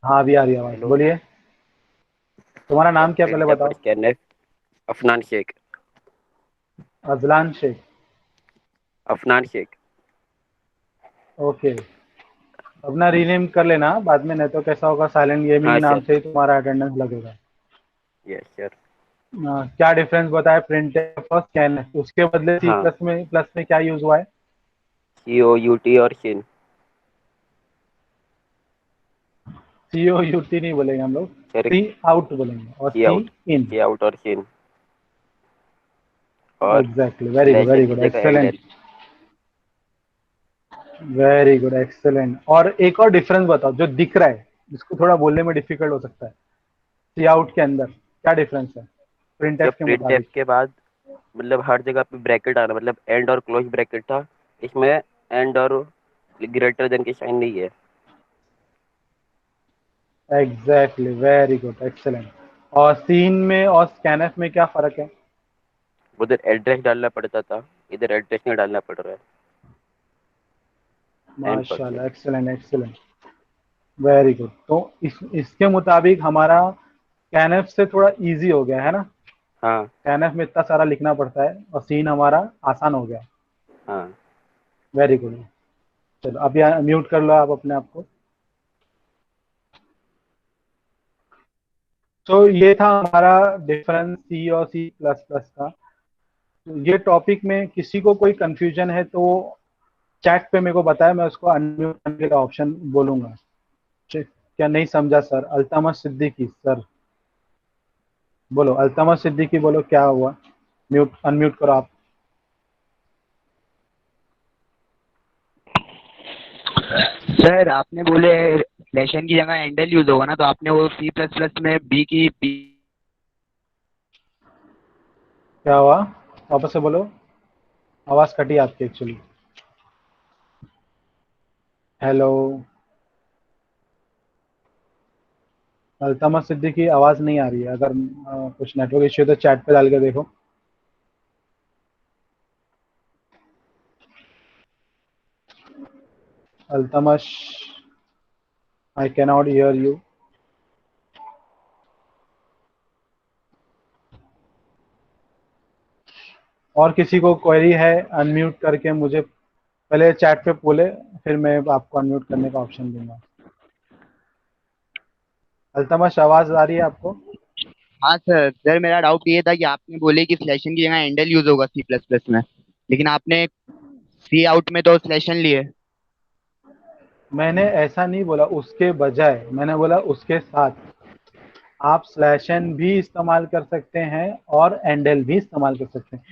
हाँ अभी आ रही है आवाज,
हेलो
बोलिए। तुम्हारा नाम क्या पहले
प्रिंटर पर
बताओ।
स्कैनर। अफनान शेख।
अजलान शेख।
अफनान शेख।
ओके। अपना रीनेम कर लेना बाद में, नहीं तो कैसा होगा, साइलेंट गेमिंग
हाँ
नाम
सर।
से ही तुम्हारा अटेंडेंस लगेगा।
Yes sir.
क्या डिफरेंस बताया प्रिंट और स्कैन? उसके बदले सी
हाँ,
प्लस में क्या यूज हुआ है?
COUT और शिन।
COUT नहीं बोलेंगे हम लोग,
सर
सी आउट बोलेंगे और
की
सी
आउट।
इन।
की आउट और शिन। और
एग्जैक्टली,
स्लैश एन
वेरी
की
गुड,
जगह and
excellent.
L.
Very good, excellent. और एक और डिफरेंस बताओ जो दिख रहा है, जिसको थोड़ा बोलने में डिफिकल्ट हो सकता है। सी आउट के अंदर क्या डिफरेंस है प्रिंट
जब
एफ के
प्रिंट एफ
मुताबिक?
के बाद मतलब हर जगह पे ब्रैकेट आना, मतलब एंड और क्लोज ब्रैकेट था। इसमें एंड और ग्रेटर देन की साइन नहीं है।
Exactly, very good, excellent. और सीन में और स्कैनफ में क्या फर्क है?
उधर एड्रेस डालना पड़ता था, इधर एड्रेस नहीं डालना पड़ रहा है। And percent.
माशाल्लाह, एक्सेलेंट एक्सेलेंट, वेरी गुड। तो इसके मुताबिक हमारा स्कैनफ से थोड़ा इजी हो गया है ना?
हाँ
स्कैनफ में इतना सारा लिखना पड़ता है और सीन हमारा आसान हो गया।
हाँ।
Very good. चलो अब यहाँ म्यूट कर लो आप अपने आप को। तो ये था हमारा डिफरेंस सी और सी प्लस प्लस का। तो ये टॉपिक में किसी को कोई कंफ्यूजन है तो चैट पे मेरे को बताया, मैं उसको अनम्यूट करने का ऑप्शन बोलूंगा। क्या नहीं समझा सर? अल्तमस सिद्दीकी सर, बोलो अल्तमस सिद्दीकी, बोलो क्या हुआ? म्यूट अनम्यूट करो आप।
सर आपने बोले लेशन की जगह एंडल यूज होगा ना, तो आपने वो सी प्लस प्लस में बी
क्या हुआ? वापस से बोलो, आवाज कटी आपकी एक्चुअली। हेलो अल्तमस सिद्दीकी, आवाज नहीं आ रही है। अगर कुछ नेटवर्क इश्यू है तो चैट पे डाल के देखो। Altamash, I cannot here you. और किसी को क्वेरी है अनम्यूट करके मुझे पहले चैट पे बोले, फिर मैं आपको अनम्यूट करने का ऑप्शन दूंगा। अल्तमश आवाज आ रही है आपको?
हाँ सर, मेरा डाउट ये था कि आपने बोले कि स्लैशन की जगह एंडल यूज होगा सी प्लस प्लस में, लेकिन आपने सी आउट में तो स्लैशन लिए।
मैंने ऐसा नहीं बोला उसके बजाय, मैंने बोला उसके साथ आप स्लैश एन भी इस्तेमाल कर सकते हैं और एंडल भी इस्तेमाल कर सकते हैं।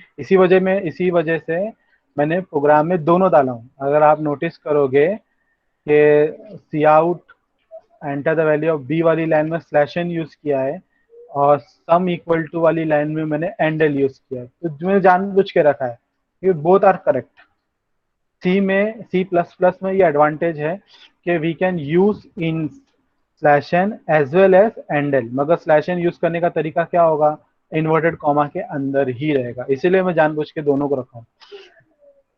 इसी वजह से मैंने प्रोग्राम में दोनों डाला हूँ। अगर आप नोटिस करोगे कि C out enter the value of B वाली लाइन में स्लैश एन यूज किया है और सम इक्वल टू वाली लाइन में मैंने एंडल यूज किया है, तो मैंने जानबूझ के रखा है। ये both are correct. C plus plus में ये एडवांटेज है कि we can use in slash N as well as endl, मगर स्लैश एन यूज करने का तरीका क्या होगा, इन्वर्टेड कॉमा के अंदर ही रहेगा, इसीलिए मैं जानबूझ के दोनों को रखा हूँ।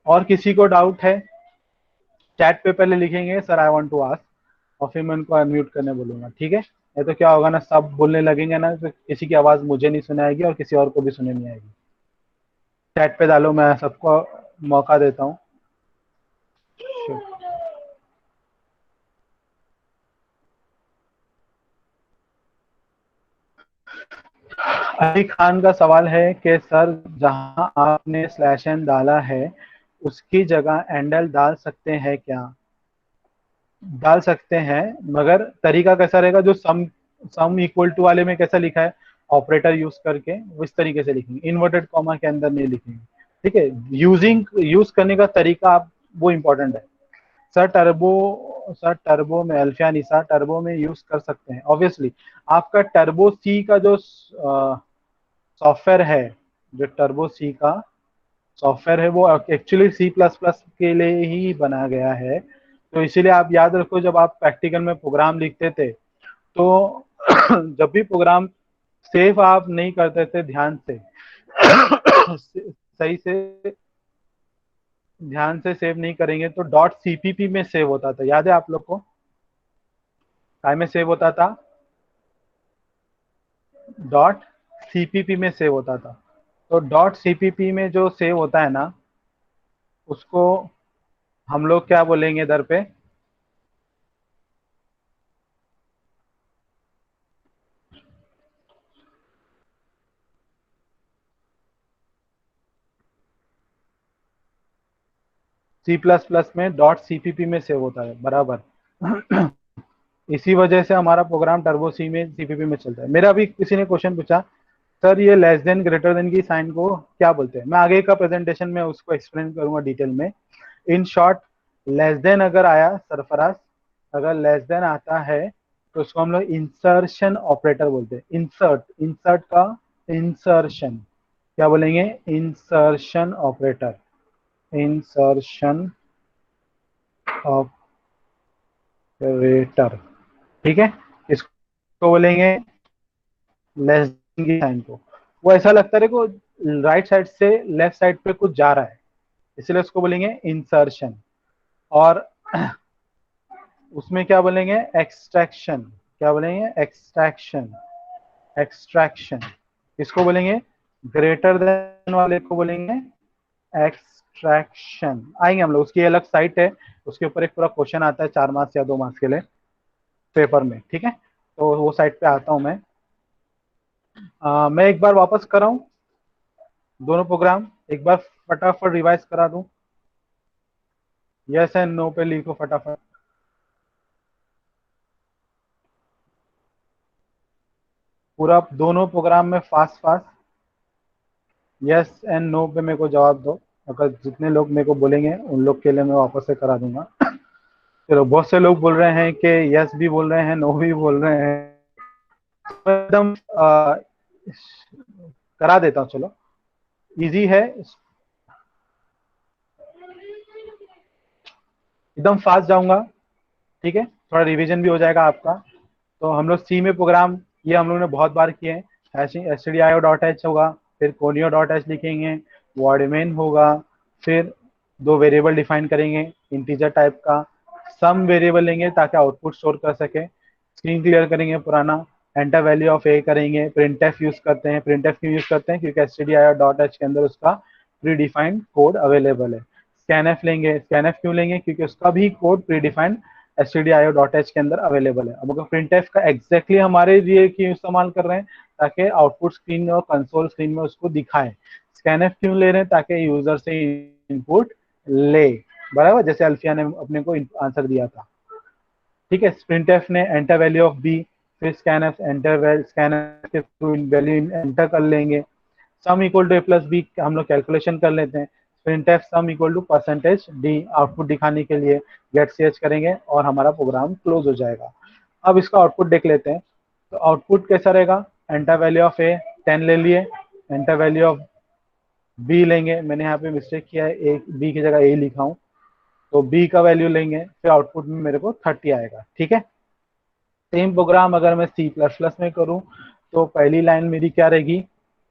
और किसी को डाउट है चैट पे पहले लिखेंगे sir I want to ask, और फिर मैं उनको अनम्यूट करने बोलूंगा, ठीक है? ये तो क्या होगा ना, सब बोलने लगेंगे ना तो किसी की आवाज मुझे नहीं सुनाएगी और किसी और को भी सुने नहीं आएगी। चैट पे डालो, मैं सबको मौका देता हूँ। अली खान का सवाल है कि सर जहां आपने स्लैश एन डाला है उसकी जगह एंडल डाल सकते हैं क्या? डाल सकते हैं, मगर तरीका कैसा रहेगा? जो सम इक्वल टू वाले में कैसा लिखा है, ऑपरेटर यूज करके उस तरीके से लिखेंगे, इन्वर्टेड कॉमा के अंदर नहीं लिखेंगे, ठीक है? यूज करने का तरीका आप वो इंपॉर्टेंट है। सर टर्बो में अल्फिया निशा टर्बो में यूज कर सकते हैं ऑब्वियसली। आपका टर्बो सी का जो सॉफ्टवेयर है, जो टर्बो सी का सॉफ्टवेयर है वो एक्चुअली सी प्लस प्लस के लिए ही बना गया है। तो इसीलिए आप याद रखो, जब आप प्रैक्टिकल में प्रोग्राम लिखते थे तो जब भी प्रोग्राम सेव आप नहीं करते थे ध्यान से सही से ध्यान से सेव नहीं करेंगे तो डॉट सीपीपी में सेव होता था। याद है आप लोग को? काय में सेव होता था? डॉट सीपीपी में सेव होता था। तो डॉट सीपीपी में जो सेव होता है ना, उसको हम लोग क्या बोलेंगे इधर पे? सी प्लस प्लस में डॉट सीपीपी में सेव होता है, बराबर। इसी वजह से हमारा प्रोग्राम टर्बो सी में सीपीपी में चलता है। मेरा भी किसी ने क्वेश्चन पूछा सर ये लेस देन ग्रेटर देन की साइन को क्या बोलते हैं? मैं आगे का प्रेजेंटेशन में उसको एक्सप्लेन करूंगा डिटेल में। इन शॉर्ट, लेस देन अगर आया सरफराज, अगर लेस देन आता है तो उसको हम लोग इंसर्शन ऑपरेटर बोलते हैं। इंसर्ट का इंसर्शन क्या बोलेंगे? इंसर्शन ऑपरेटर, इंसर्शन ऑपरेटर, ठीक है? इसको बोलेंगे लेस देन की साइन को। वो ऐसा लगता है को राइट साइड से लेफ्ट साइड पे कुछ जा रहा है, इसलिए उसको बोलेंगे इंसर्शन। और उसमें क्या बोलेंगे? एक्सट्रैक्शन। क्या बोलेंगे? एक्सट्रैक्शन। एक्सट्रैक्शन इसको बोलेंगे। ग्रेटर देन वाले को बोलेंगे एक्सट्रैक्शन। आएंगे हम लोग, उसकी अलग साइट है, उसके ऊपर एक पूरा क्वेश्चन आता है 4 मार्क्स या 2 मार्क्स के लिए पेपर में, ठीक है? तो वो साइट पे आता हूं मैं। मैं एक बार वापस कर रहा हूँ दोनों प्रोग्राम, एक बार फटाफट रिवाइज करा दूं। यस एंड नो पे लिखो फटाफट। पूरा दोनों प्रोग्राम में fast fast yes and no पे मेरे को जवाब दो। अगर जितने लोग मेरे को बोलेंगे उन लोग के लिए मैं वापस से करा दूंगा। चलो, बहुत से लोग बोल रहे हैं कि यस भी बोल रहे हैं, नो भी बोल रहे हैं, एकदम करा देता हूँ। चलो, इजी है, एकदम फास्ट जाऊंगा, ठीक है? थोड़ा रिवीजन भी हो जाएगा आपका। तो हम लोग सी में प्रोग्राम ये हम लोग ने बहुत बार किए हैं। stdio.h होगा, फिर conio.h लिखेंगे, वॉर्डमेन होगा, फिर 2 वेरिएबल डिफाइन करेंगे इंटीजर टाइप का, सम वेरिएबल लेंगे ताकि आउटपुट स्टोर कर सके, स्क्रीन क्लियर करेंगे पुराना, एंटर वैल्यू ऑफ ए करेंगे, प्रिंटफ यूज करते हैं। प्रिंटफ क्यों यूज करते हैं? क्योंकि stdio.h के अंदर उसका प्री डिफाइंड कोड अवेलेबल है। स्कैनफ लेंगे। स्कैनफ क्यों लेंगे? क्योंकि उसका भी कोड प्री डिफाइंड stdio.h के अंदर अवेलेबल है। अब अगर प्रिंटफ का एग्जैक्टली हमारे लिए क्यों इस्तेमाल कर रहे हैं? ताकि आउटपुट स्क्रीन और कंसोल स्क्रीन में उसको दिखाए। स्कैनफ क्यों ले रहे हैं? ताकि यूजर से इनपुट ले, बराबर, जैसे अल्फिया ने अपने को आंसर दिया था। ठीक है, प्रिंटफ ने एंटर वैल्यू ऑफ बी, फिर स्कैनफ एंटर स्कैनफ के थ्रू वैल्यू एंटर कर लेंगे। Sum equal to A plus B हम लोग कैलकुलेशन कर लेते हैं। Printf sum equal to percentage D output दिखाने के लिए गेट ch करेंगे और हमारा प्रोग्राम क्लोज हो जाएगा। अब इसका आउटपुट देख लेते हैं। तो आउटपुट कैसा रहेगा? एंटर वैल्यू ऑफ ए 10 ले लिए, एंटर वैल्यू ऑफ बी लेंगे, मैंने यहाँ पे मिस्टेक किया है, ए बी की जगह ए लिखा हूँ, तो बी का वैल्यू लेंगे, फिर आउटपुट में मेरे को 30 आएगा। ठीक है, सेम प्रोग्राम अगर मैं सी प्लस प्लस में करूँ तो पहली लाइन मेरी क्या रहेगी?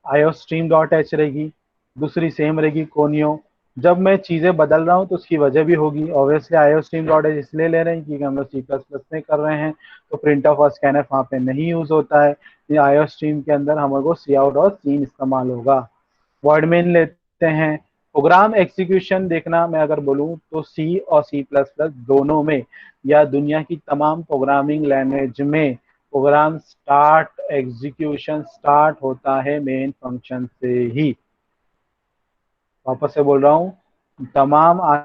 आईओस्ट्रीम डॉट एच रहेगी, दूसरी सेम रहेगी कोनियो। जब मैं चीज़ें बदल रहा हूँ तो उसकी वजह भी होगी। ऑब्वियसली आईओस्ट्रीम डॉट एच इसलिए ले रहे हैं क्योंकि हम लोग सी प्लस प्लस में कर रहे हैं, तो प्रिंट ऑफ और स्कैनफ वहाँ पे नहीं यूज होता है। ये आईओस्ट्रीम के अंदर हमारे को सी आउट और सीन इस्तेमाल होगा। वर्ड मेन लेते हैं। प्रोग्राम एग्जीक्यूशन देखना, मैं अगर बोलूँ तो सी और सी प्लस प्लस दोनों में या दुनिया की तमाम प्रोग्रामिंग लैंग्वेज में प्रोग्राम स्टार्ट एग्जीक्यूशन स्टार्ट होता है मेन फंक्शन से ही। वापस से बोल रहा हूँ, तमाम आज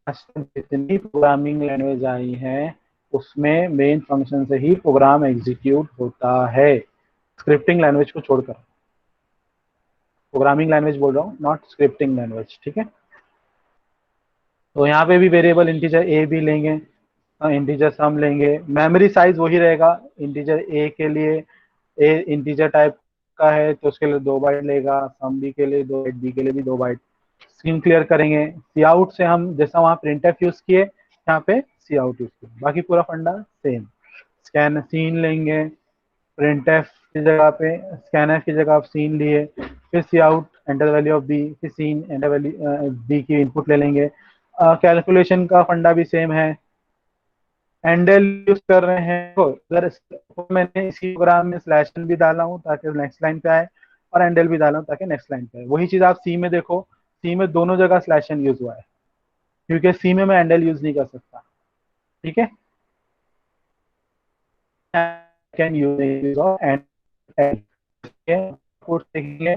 तक जितनी प्रोग्रामिंग लैंग्वेज आई हैं उसमें मेन फंक्शन से ही प्रोग्राम एग्जीक्यूट होता है, स्क्रिप्टिंग लैंग्वेज को छोड़कर। प्रोग्रामिंग लैंग्वेज बोल रहा हूँ, नॉट स्क्रिप्टिंग लैंग्वेज। ठीक है, तो यहाँ पे भी वेरिएबल इंटीजर ए भी लेंगे, इंटीजर सम लेंगे, मेमोरी साइज वही रहेगा। इंटीजर ए के लिए ए इंटीजर टाइप का है तो उसके लिए 2 बाइट लेगा, सम बी के लिए 2 बाइट, बी के लिए भी 2 बाइट। स्क्रीन क्लियर करेंगे। सी आउट से हम जैसा वहाँ प्रिंटफ यूज किए, यहाँ पे सी आउट यूज किए, बाकी पूरा फंडा सेम। स्कैन सीन लेंगे, प्रिंटफ की जगह पे स्कैनफ की जगह आप सीन लिए, फिर C out enter value of B, फिर सीन एंटर वैल्यू बी की इनपुट ले लेंगे। कैलकुलेशन का फंडा भी सेम है। एंडल यूज कर रहे हैं, तो अगर मैंने इसी प्रोग्राम में स्लैश एन भी डाला हूँ ताकि नेक्स्ट लाइन पे आए, और एंडल भी डाला हूँ ताकि नेक्स्ट लाइन पे आए। वही चीज आप सी में देखो, सी में दोनों जगह स्लैश एन यूज हुआ है क्योंकि सी में मैं एंडल यूज नहीं कर सकता। ठीक है, can use of and output देखेंगे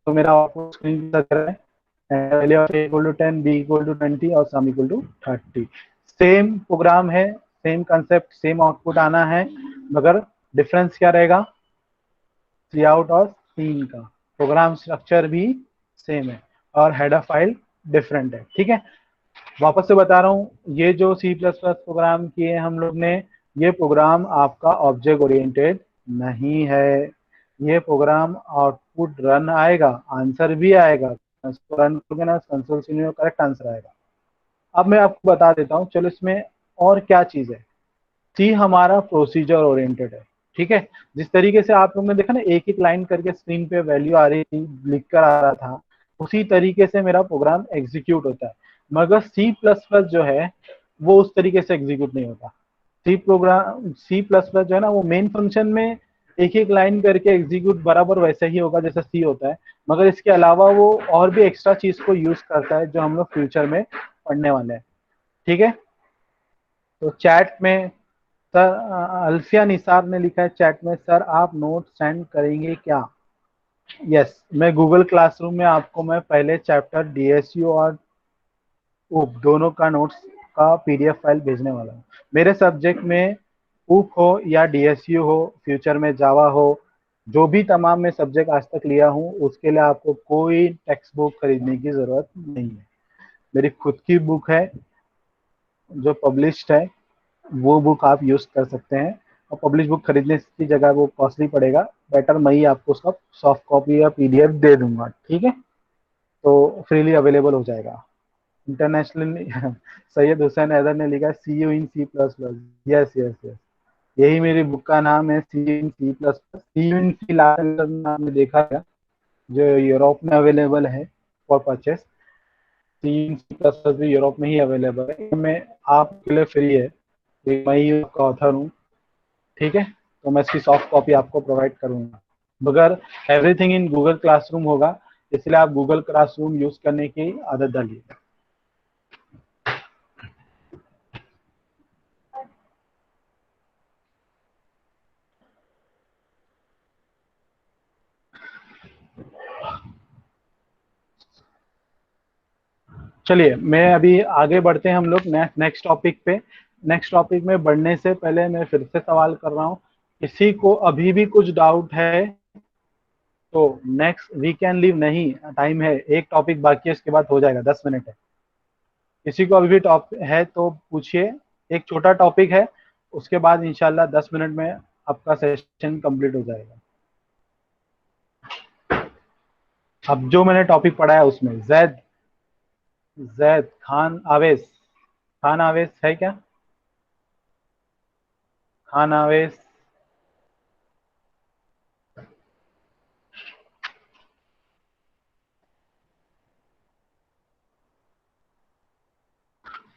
तो मेरा आउटपुट स्क्रीन पर है, value of A equal to 10, B equal to 20 और sum equal to 30। Same program है, सेम कंसेप्ट, सेम आउटपुट आना है, मगर डिफरेंस क्या रहेगा? सी आउट और सीन का। प्रोग्राम स्ट्रक्चर भी सेम है और हेडर फाइल डिफरेंट है। ठीक है, वापस से बता रहा हूँ, ये जो सी प्लस प्लस प्रोग्राम किए हम लोग ने, ये प्रोग्राम आपका ऑब्जेक्ट ओरिएंटेड नहीं है। ये प्रोग्राम आउटपुट रन आएगा, आंसर भी आएगा, रन करोगे ना कंसोल में करेक्ट आंसर आएगा। अब मैं आपको बता देता हूँ, चलो इसमें और क्या चीज है। सी हमारा प्रोसीजर ओरिएंटेड है। ठीक है, जिस तरीके से आप लोग ने देखा ना, एक एक लाइन करके स्क्रीन पे वैल्यू आ रही थी, लिख कर आ रहा था, उसी तरीके से मेरा प्रोग्राम एग्जीक्यूट होता है। मगर सी प्लस प्लस जो है वो उस तरीके से एग्जीक्यूट नहीं होता। सी प्लस प्लस जो है ना, वो मेन फंक्शन में एक एक लाइन करके एग्जीक्यूट बराबर वैसे ही होगा जैसा सी होता है, मगर इसके अलावा वो और भी एक्स्ट्रा चीज को यूज करता है जो हम लोग फ्यूचर में पढ़ने वाले हैं। ठीक है, तो चैट में सर अल्फिया निसार ने लिखा है चैट में, सर आप नोट सेंड करेंगे क्या? यस, मैं गूगल क्लासरूम में आपको मैं पहले चैप्टर डीएसयू और ऊप दोनों का नोट्स का पीडीएफ फाइल भेजने वाला हूँ। मेरे सब्जेक्ट में ऊप हो या डीएसयू हो, फ्यूचर में जावा हो, जो भी तमाम मैं सब्जेक्ट आज तक लिया हूँ, उसके लिए आपको कोई टेक्स्ट बुक खरीदने की जरूरत नहीं है। मेरी खुद की बुक है जो पब्लिश्ड है, वो बुक आप यूज कर सकते हैं। और पब्लिश बुक खरीदने की जगह वो कॉस्टली पड़ेगा, बेटर मैं ही आपको उसका सॉफ्ट कॉपी या पीडीएफ दे दूंगा। ठीक है, तो फ्रीली अवेलेबल हो जाएगा इंटरनेशनली। सैयद हुसैन हैदर ने लिखा है see you in C plus plus. Yes yes yes, यही मेरी बुक का नाम है, see you in C plus plus. See you in C आपने देखा है, जो यूरोप में अवेलेबल है for purchase. C in C plus plus भी यूरोप में ही अवेलेबल है, मैं आपके लिए फ्री है, मैं ही उसका ऑथर हूँ। ठीक है, तो मैं इसकी सॉफ्ट कॉपी आपको प्रोवाइड करूंगा, मगर एवरीथिंग इन गूगल क्लासरूम होगा, इसलिए आप गूगल क्लासरूम यूज करने की आदत डालिए। चलिए मैं अभी आगे बढ़ते हैं हम लोग नेक्स्ट टॉपिक पे। नेक्स्ट टॉपिक में बढ़ने से पहले मैं फिर से सवाल कर रहा हूँ, किसी को अभी भी कुछ डाउट है तो नेक्स्ट वी कैन लीव, नहीं टाइम है, एक टॉपिक बाकी है, इसके बाद हो जाएगा, 10 मिनट है। किसी को अभी भी टॉपिक है तो पूछिए, एक छोटा टॉपिक है, उसके बाद इंशाल्लाह 10 मिनट में आपका सेशन कंप्लीट हो जाएगा। अब जो मैंने टॉपिक पढ़ा है उसमें जैद जैद खान आवेश, खान आवेश है क्या? खान आवेश,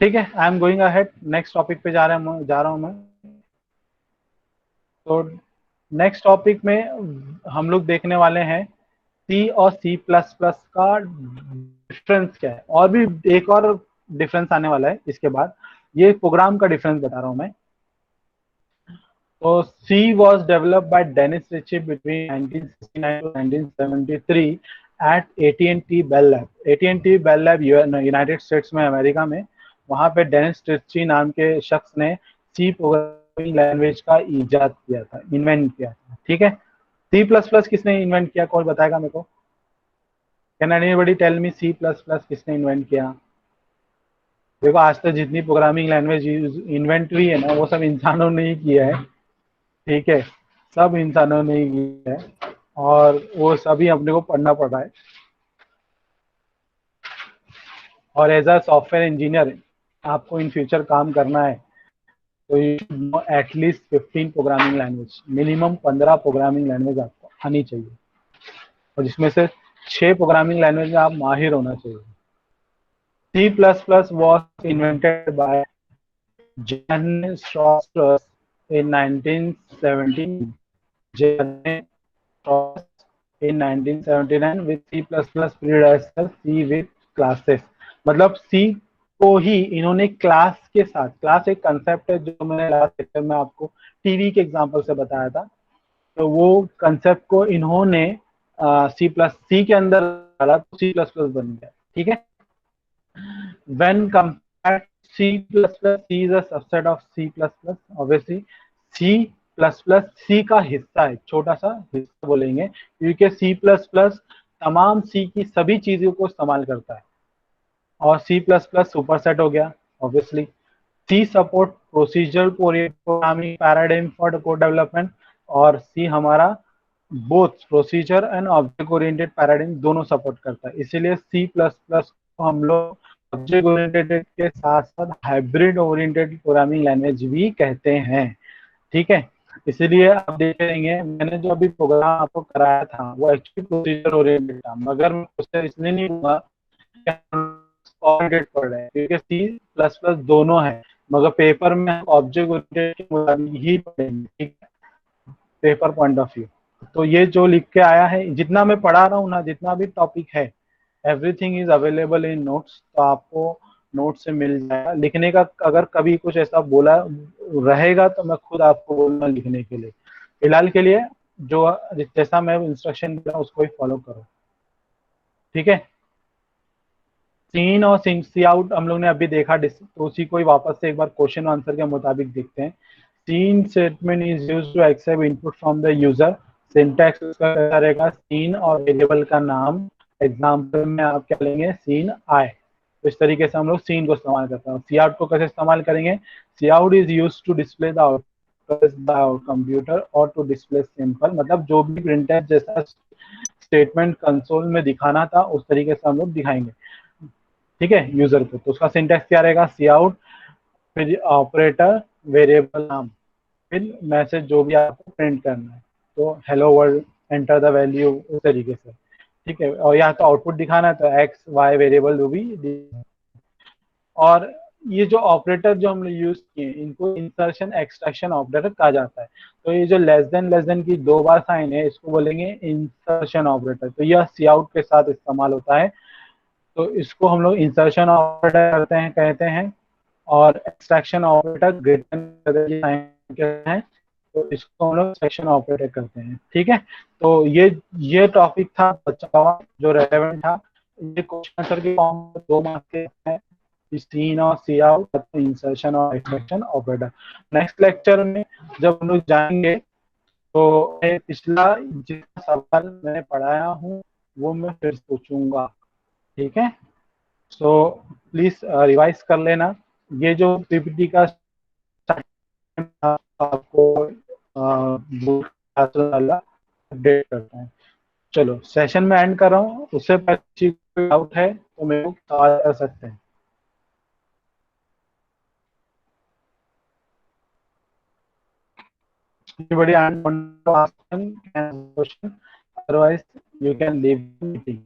ठीक है। आई am going ahead, next topic पे जा रहा हूं मैं। तो नेक्स्ट टॉपिक में हम लोग देखने वाले हैं सी और सी प्लस प्लस का डिफरेंस क्या है, और भी एक और डिफरेंस आने वाला है इसके बाद। ये प्रोग्राम का डिफरेंस बता रहा हूं मैं। तो C was developed by Dennis Ritchie between 1969 to 1973 at AT&T Bell Lab. AT&T Bell Lab United States में, अमेरिका में, वहां पे डेनिस रिची नाम के शख्स ने सी प्रोग्रामिंग लैंग्वेज का इजाद किया था, इन्वेंट किया था। ठीक है, सी प्लस प्लस किसने इन्वेंट किया, कौन बताएगा मेरे को? Can anybody tell me C plus plus किसने इन्वेंट किया? देखो आज तक जितनी प्रोग्रामिंग लैंग्वेज इन्वेंट हुई है ना, वो सब इंसानों ने ही किया है। ठीक है, सब इंसानों ने ही किया है और वो सभी अपने को पढ़ना पड़ रहा है। और एज अ सॉफ्टवेयर इंजीनियर आपको इन फ्यूचर काम करना है तो you should know at least 15 programming language, minimum 15 programming language आपको आनी चाहिए, और जिसमें से 6 प्रोग्रामिंग लैंग्वेज में आप माहिर होना चाहिए। C++ was invented by Jan Strauss in 1917. Jan Strauss in 1979 with C++ predecessor C with classes। मतलब C को ही इन्होंने क्लास के साथ, क्लास एक कंसेप्ट है जो मैंने लास्ट लेक्चर में आपको टीवी के एग्जांपल से बताया था, तो वो कंसेप्ट को इन्होंने C के अंदर डाला तो C++ बन गया। ठीक है, when compared C++, C is a subset of C++, obviously C++ C का हिस्सा है, छोटा सा हिस्सा बोलेंगे, क्योंकि C++ तमाम C की सभी चीजों को इस्तेमाल करता है, और C++ सुपरसेट हो गया obviously. C support procedure programming paradigm for code development, और C हमारा both procedure and object oriented paradigm दोनों सपोर्ट करता है। इसीलिए C++ को हम लोग ऑब्जेक्ट ओरिएंटेड के साथ साथ हाइब्रिड ओरिएंटेड प्रोग्रामिंग लैंग्वेज भी कहते हैं। ठीक है, इसीलिए आप देखेंगे मैंने जो अभी प्रोग्राम आपको कराया था वो एक्चुअली प्रोसीजर ओरिएंटेड था, मगर मैं उससे इसलिए नहीं दूंगा ओरिएंटेड पढ़ रहे हैं क्योंकि C++ दोनों है, मगर पेपर में ऑब्जेक्ट ओरिएंटेड के मुताबिक ही पढ़ेंगे। ठीक है, पेपर पॉइंट ऑफ व्यू। तो ये जो लिख के आया है, जितना मैं पढ़ा रहा हूँ ना, जितना भी टॉपिक है, everything is available in notes, तो आपको नोट से मिल जाएगा। लिखने का अगर कभी कुछ ऐसा बोला रहेगा तो मैं खुद आपको बोलूंगा लिखने के लिए। फिलहाल के लिए जो जैसा मैं इंस्ट्रक्शन दिया उसको ही फॉलो करो। ठीक है, सीन और सी आउट हम लोग ने अभी देखा, तो उसी को ही वापस से एक बार क्वेश्चन आंसर के मुताबिक देखते हैं। Cin statement is used to accept input from the user. Syntax उसका कैसा रहेगा, सीन और वेरिएबल का नाम, एग्जाम्पल में आप क्या लेंगे, सीन आई। तो इस तरीके से हम लोग सीन को इस्तेमाल करते हैं। सी आउट को कैसे इस्तेमाल करेंगे, C out is used to display the output computer और टू डिस्प्ले सिंपल, मतलब जो भी प्रिंटर जैसा स्टेटमेंट कंसोल में दिखाना था उस तरीके से हम लोग दिखाएंगे। ठीक है, यूजर को। तो उसका सिंटैक्स क्या रहेगा, सी आउट, फिर ऑपरेटर, वेरिएबल नाम, फिर मैसेज जो भी आपको प्रिंट करना है, तो hello world, enter the value, उस तरीके से। ठीक है, और यहाँ तो आउटपुट दिखाना है तो एक्स वाई वेरिएबल जो भी। और ये जो ऑपरेटर जो हम यूज किए इनको इंसर्शन एक्सट्रैक्शन ऑपरेटर कहा जाता है। तो ये जो लेस देन की 2 बार साइन है इसको बोलेंगे इंसर्शन ऑपरेटर। तो यह सी आउट के साथ इस्तेमाल होता है, तो इसको हम लोग इंसर्शन ऑपरेटर करते हैं, कहते हैं। और एक्सट्रैक्शन ऑपरेटर ग्रेटर साइन हैं, तो इसको हम लोग सेक्शन ऑपरेटर करते हैं। ठीक है, तो ये टॉपिक था बच्चा जो रेलेवेंट था। ये क्वेश्चन आंसर के फॉर्म में 2 मार्क्स के हैं, सी इन और सी आउट, इंसर्शन और एक्सट्रैक्शन ऑपरेटर। नेक्स्ट लेक्चर में जब हम लोग जाएंगे तो मैं पिछला जितना सवाल मैंने पढ़ाया हूँ वो मैं फिर से पूछूंगा, ठीक है। सो प्लीज रिवाइज कर लेना। ये जो पीपीटी का आपको अपडेट करता है। चलो सेशन में एंड कर रहा हूँ, उससे पहले कोई डाउट है तो मेरे को सवाल कर सकते हैं। Anybody want to ask a question? Otherwise, you can leave the meeting.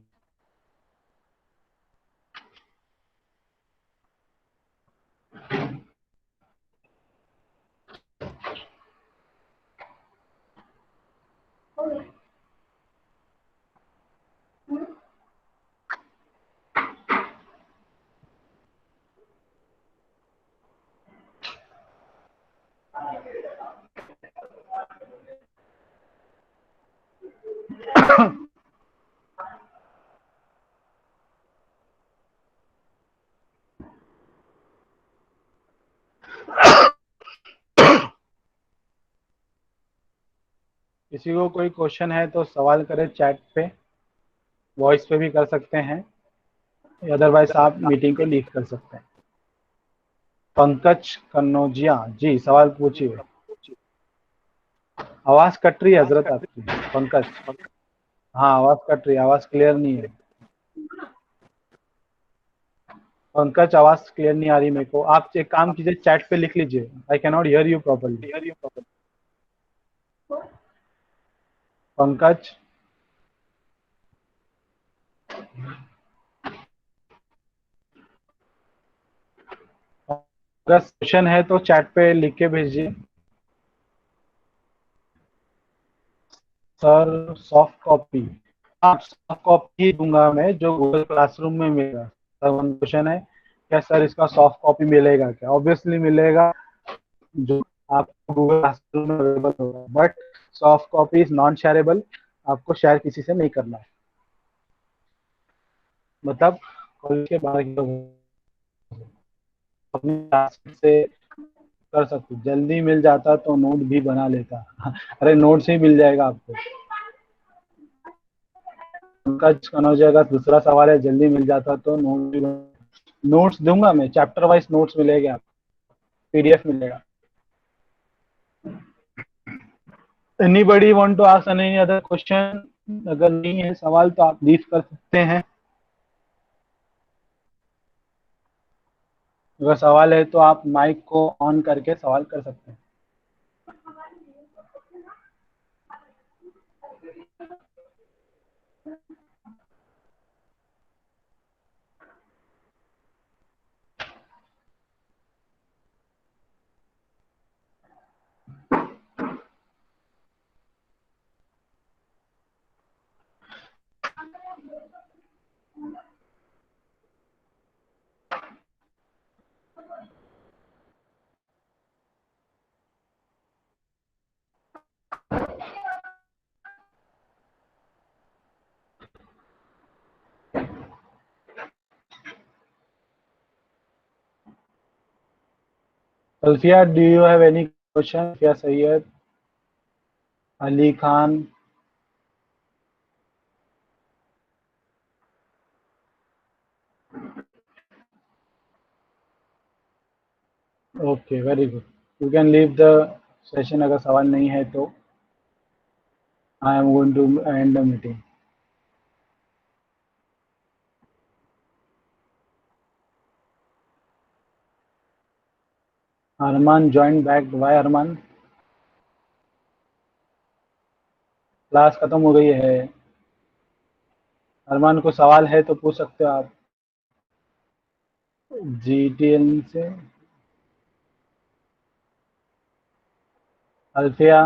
किसी को कोई क्वेश्चन है तो सवाल करें चैट पे, वॉइस पे भी कर सकते हैं, अदरवाइज आप मीटिंग को लीव कर सकते हैं। पंकज कन्नौजिया जी, सवाल पूछिए। आवाज कट रही है हजरत आपकी, पंकज। हाँ आवाज कट रही है, आवाज क्लियर नहीं है। पंकज आवाज क्लियर नहीं आ रही मेरे को। आप एक काम कीजिए, चैट पे लिख लीजिए, I can not here you properly. Pankaj अगर क्वेश्चन है तो चैट पे लिख के भेजिए। सर सॉफ्ट कॉपी, हाँ सॉफ्ट कॉपी दूंगा मैं जो गूगल क्लासरूम में मिलेगा। सर वन क्वेश्चन है, क्या सर इसका सॉफ्ट कॉपी मिलेगा क्या? ऑब्वियसली मिलेगा, जो आपको गूगल क्लासरूम में अवेलेबल होगा, but soft copy is non shareable, आपको शेयर किसी से नहीं करना है, मतलब कॉलेज के बाहर के लोग अपनी क्लास से कर सकते। जल्दी मिल जाता तो नोट भी बना लेता। अरे नोट्स ही मिल जाएगा आपको। उनका कन्नौजिया का दूसरा सवाल है, जल्दी मिल जाता तो नोट्स दूंगा मैं, चैप्टर वाइज नोट्स मिलेंगे आपको, पीडीएफ मिलेगा। Anybody want to ask any other question? अगर नहीं है सवाल तो आप लीव कर सकते हैं। अगर सवाल है तो आप माइक को ऑन करके सवाल कर सकते हैं। Alfiya, do you have any question? क्या Sayyed Ali Khan? Okay very good, you can leave the session. अगर सवाल नहीं है तो I am going to end the meeting. Armaan join back, why Armaan? Class खत्म हो गई है। अरमान को सवाल है तो पूछ सकते हो आप जीटीएल से। अल्फिया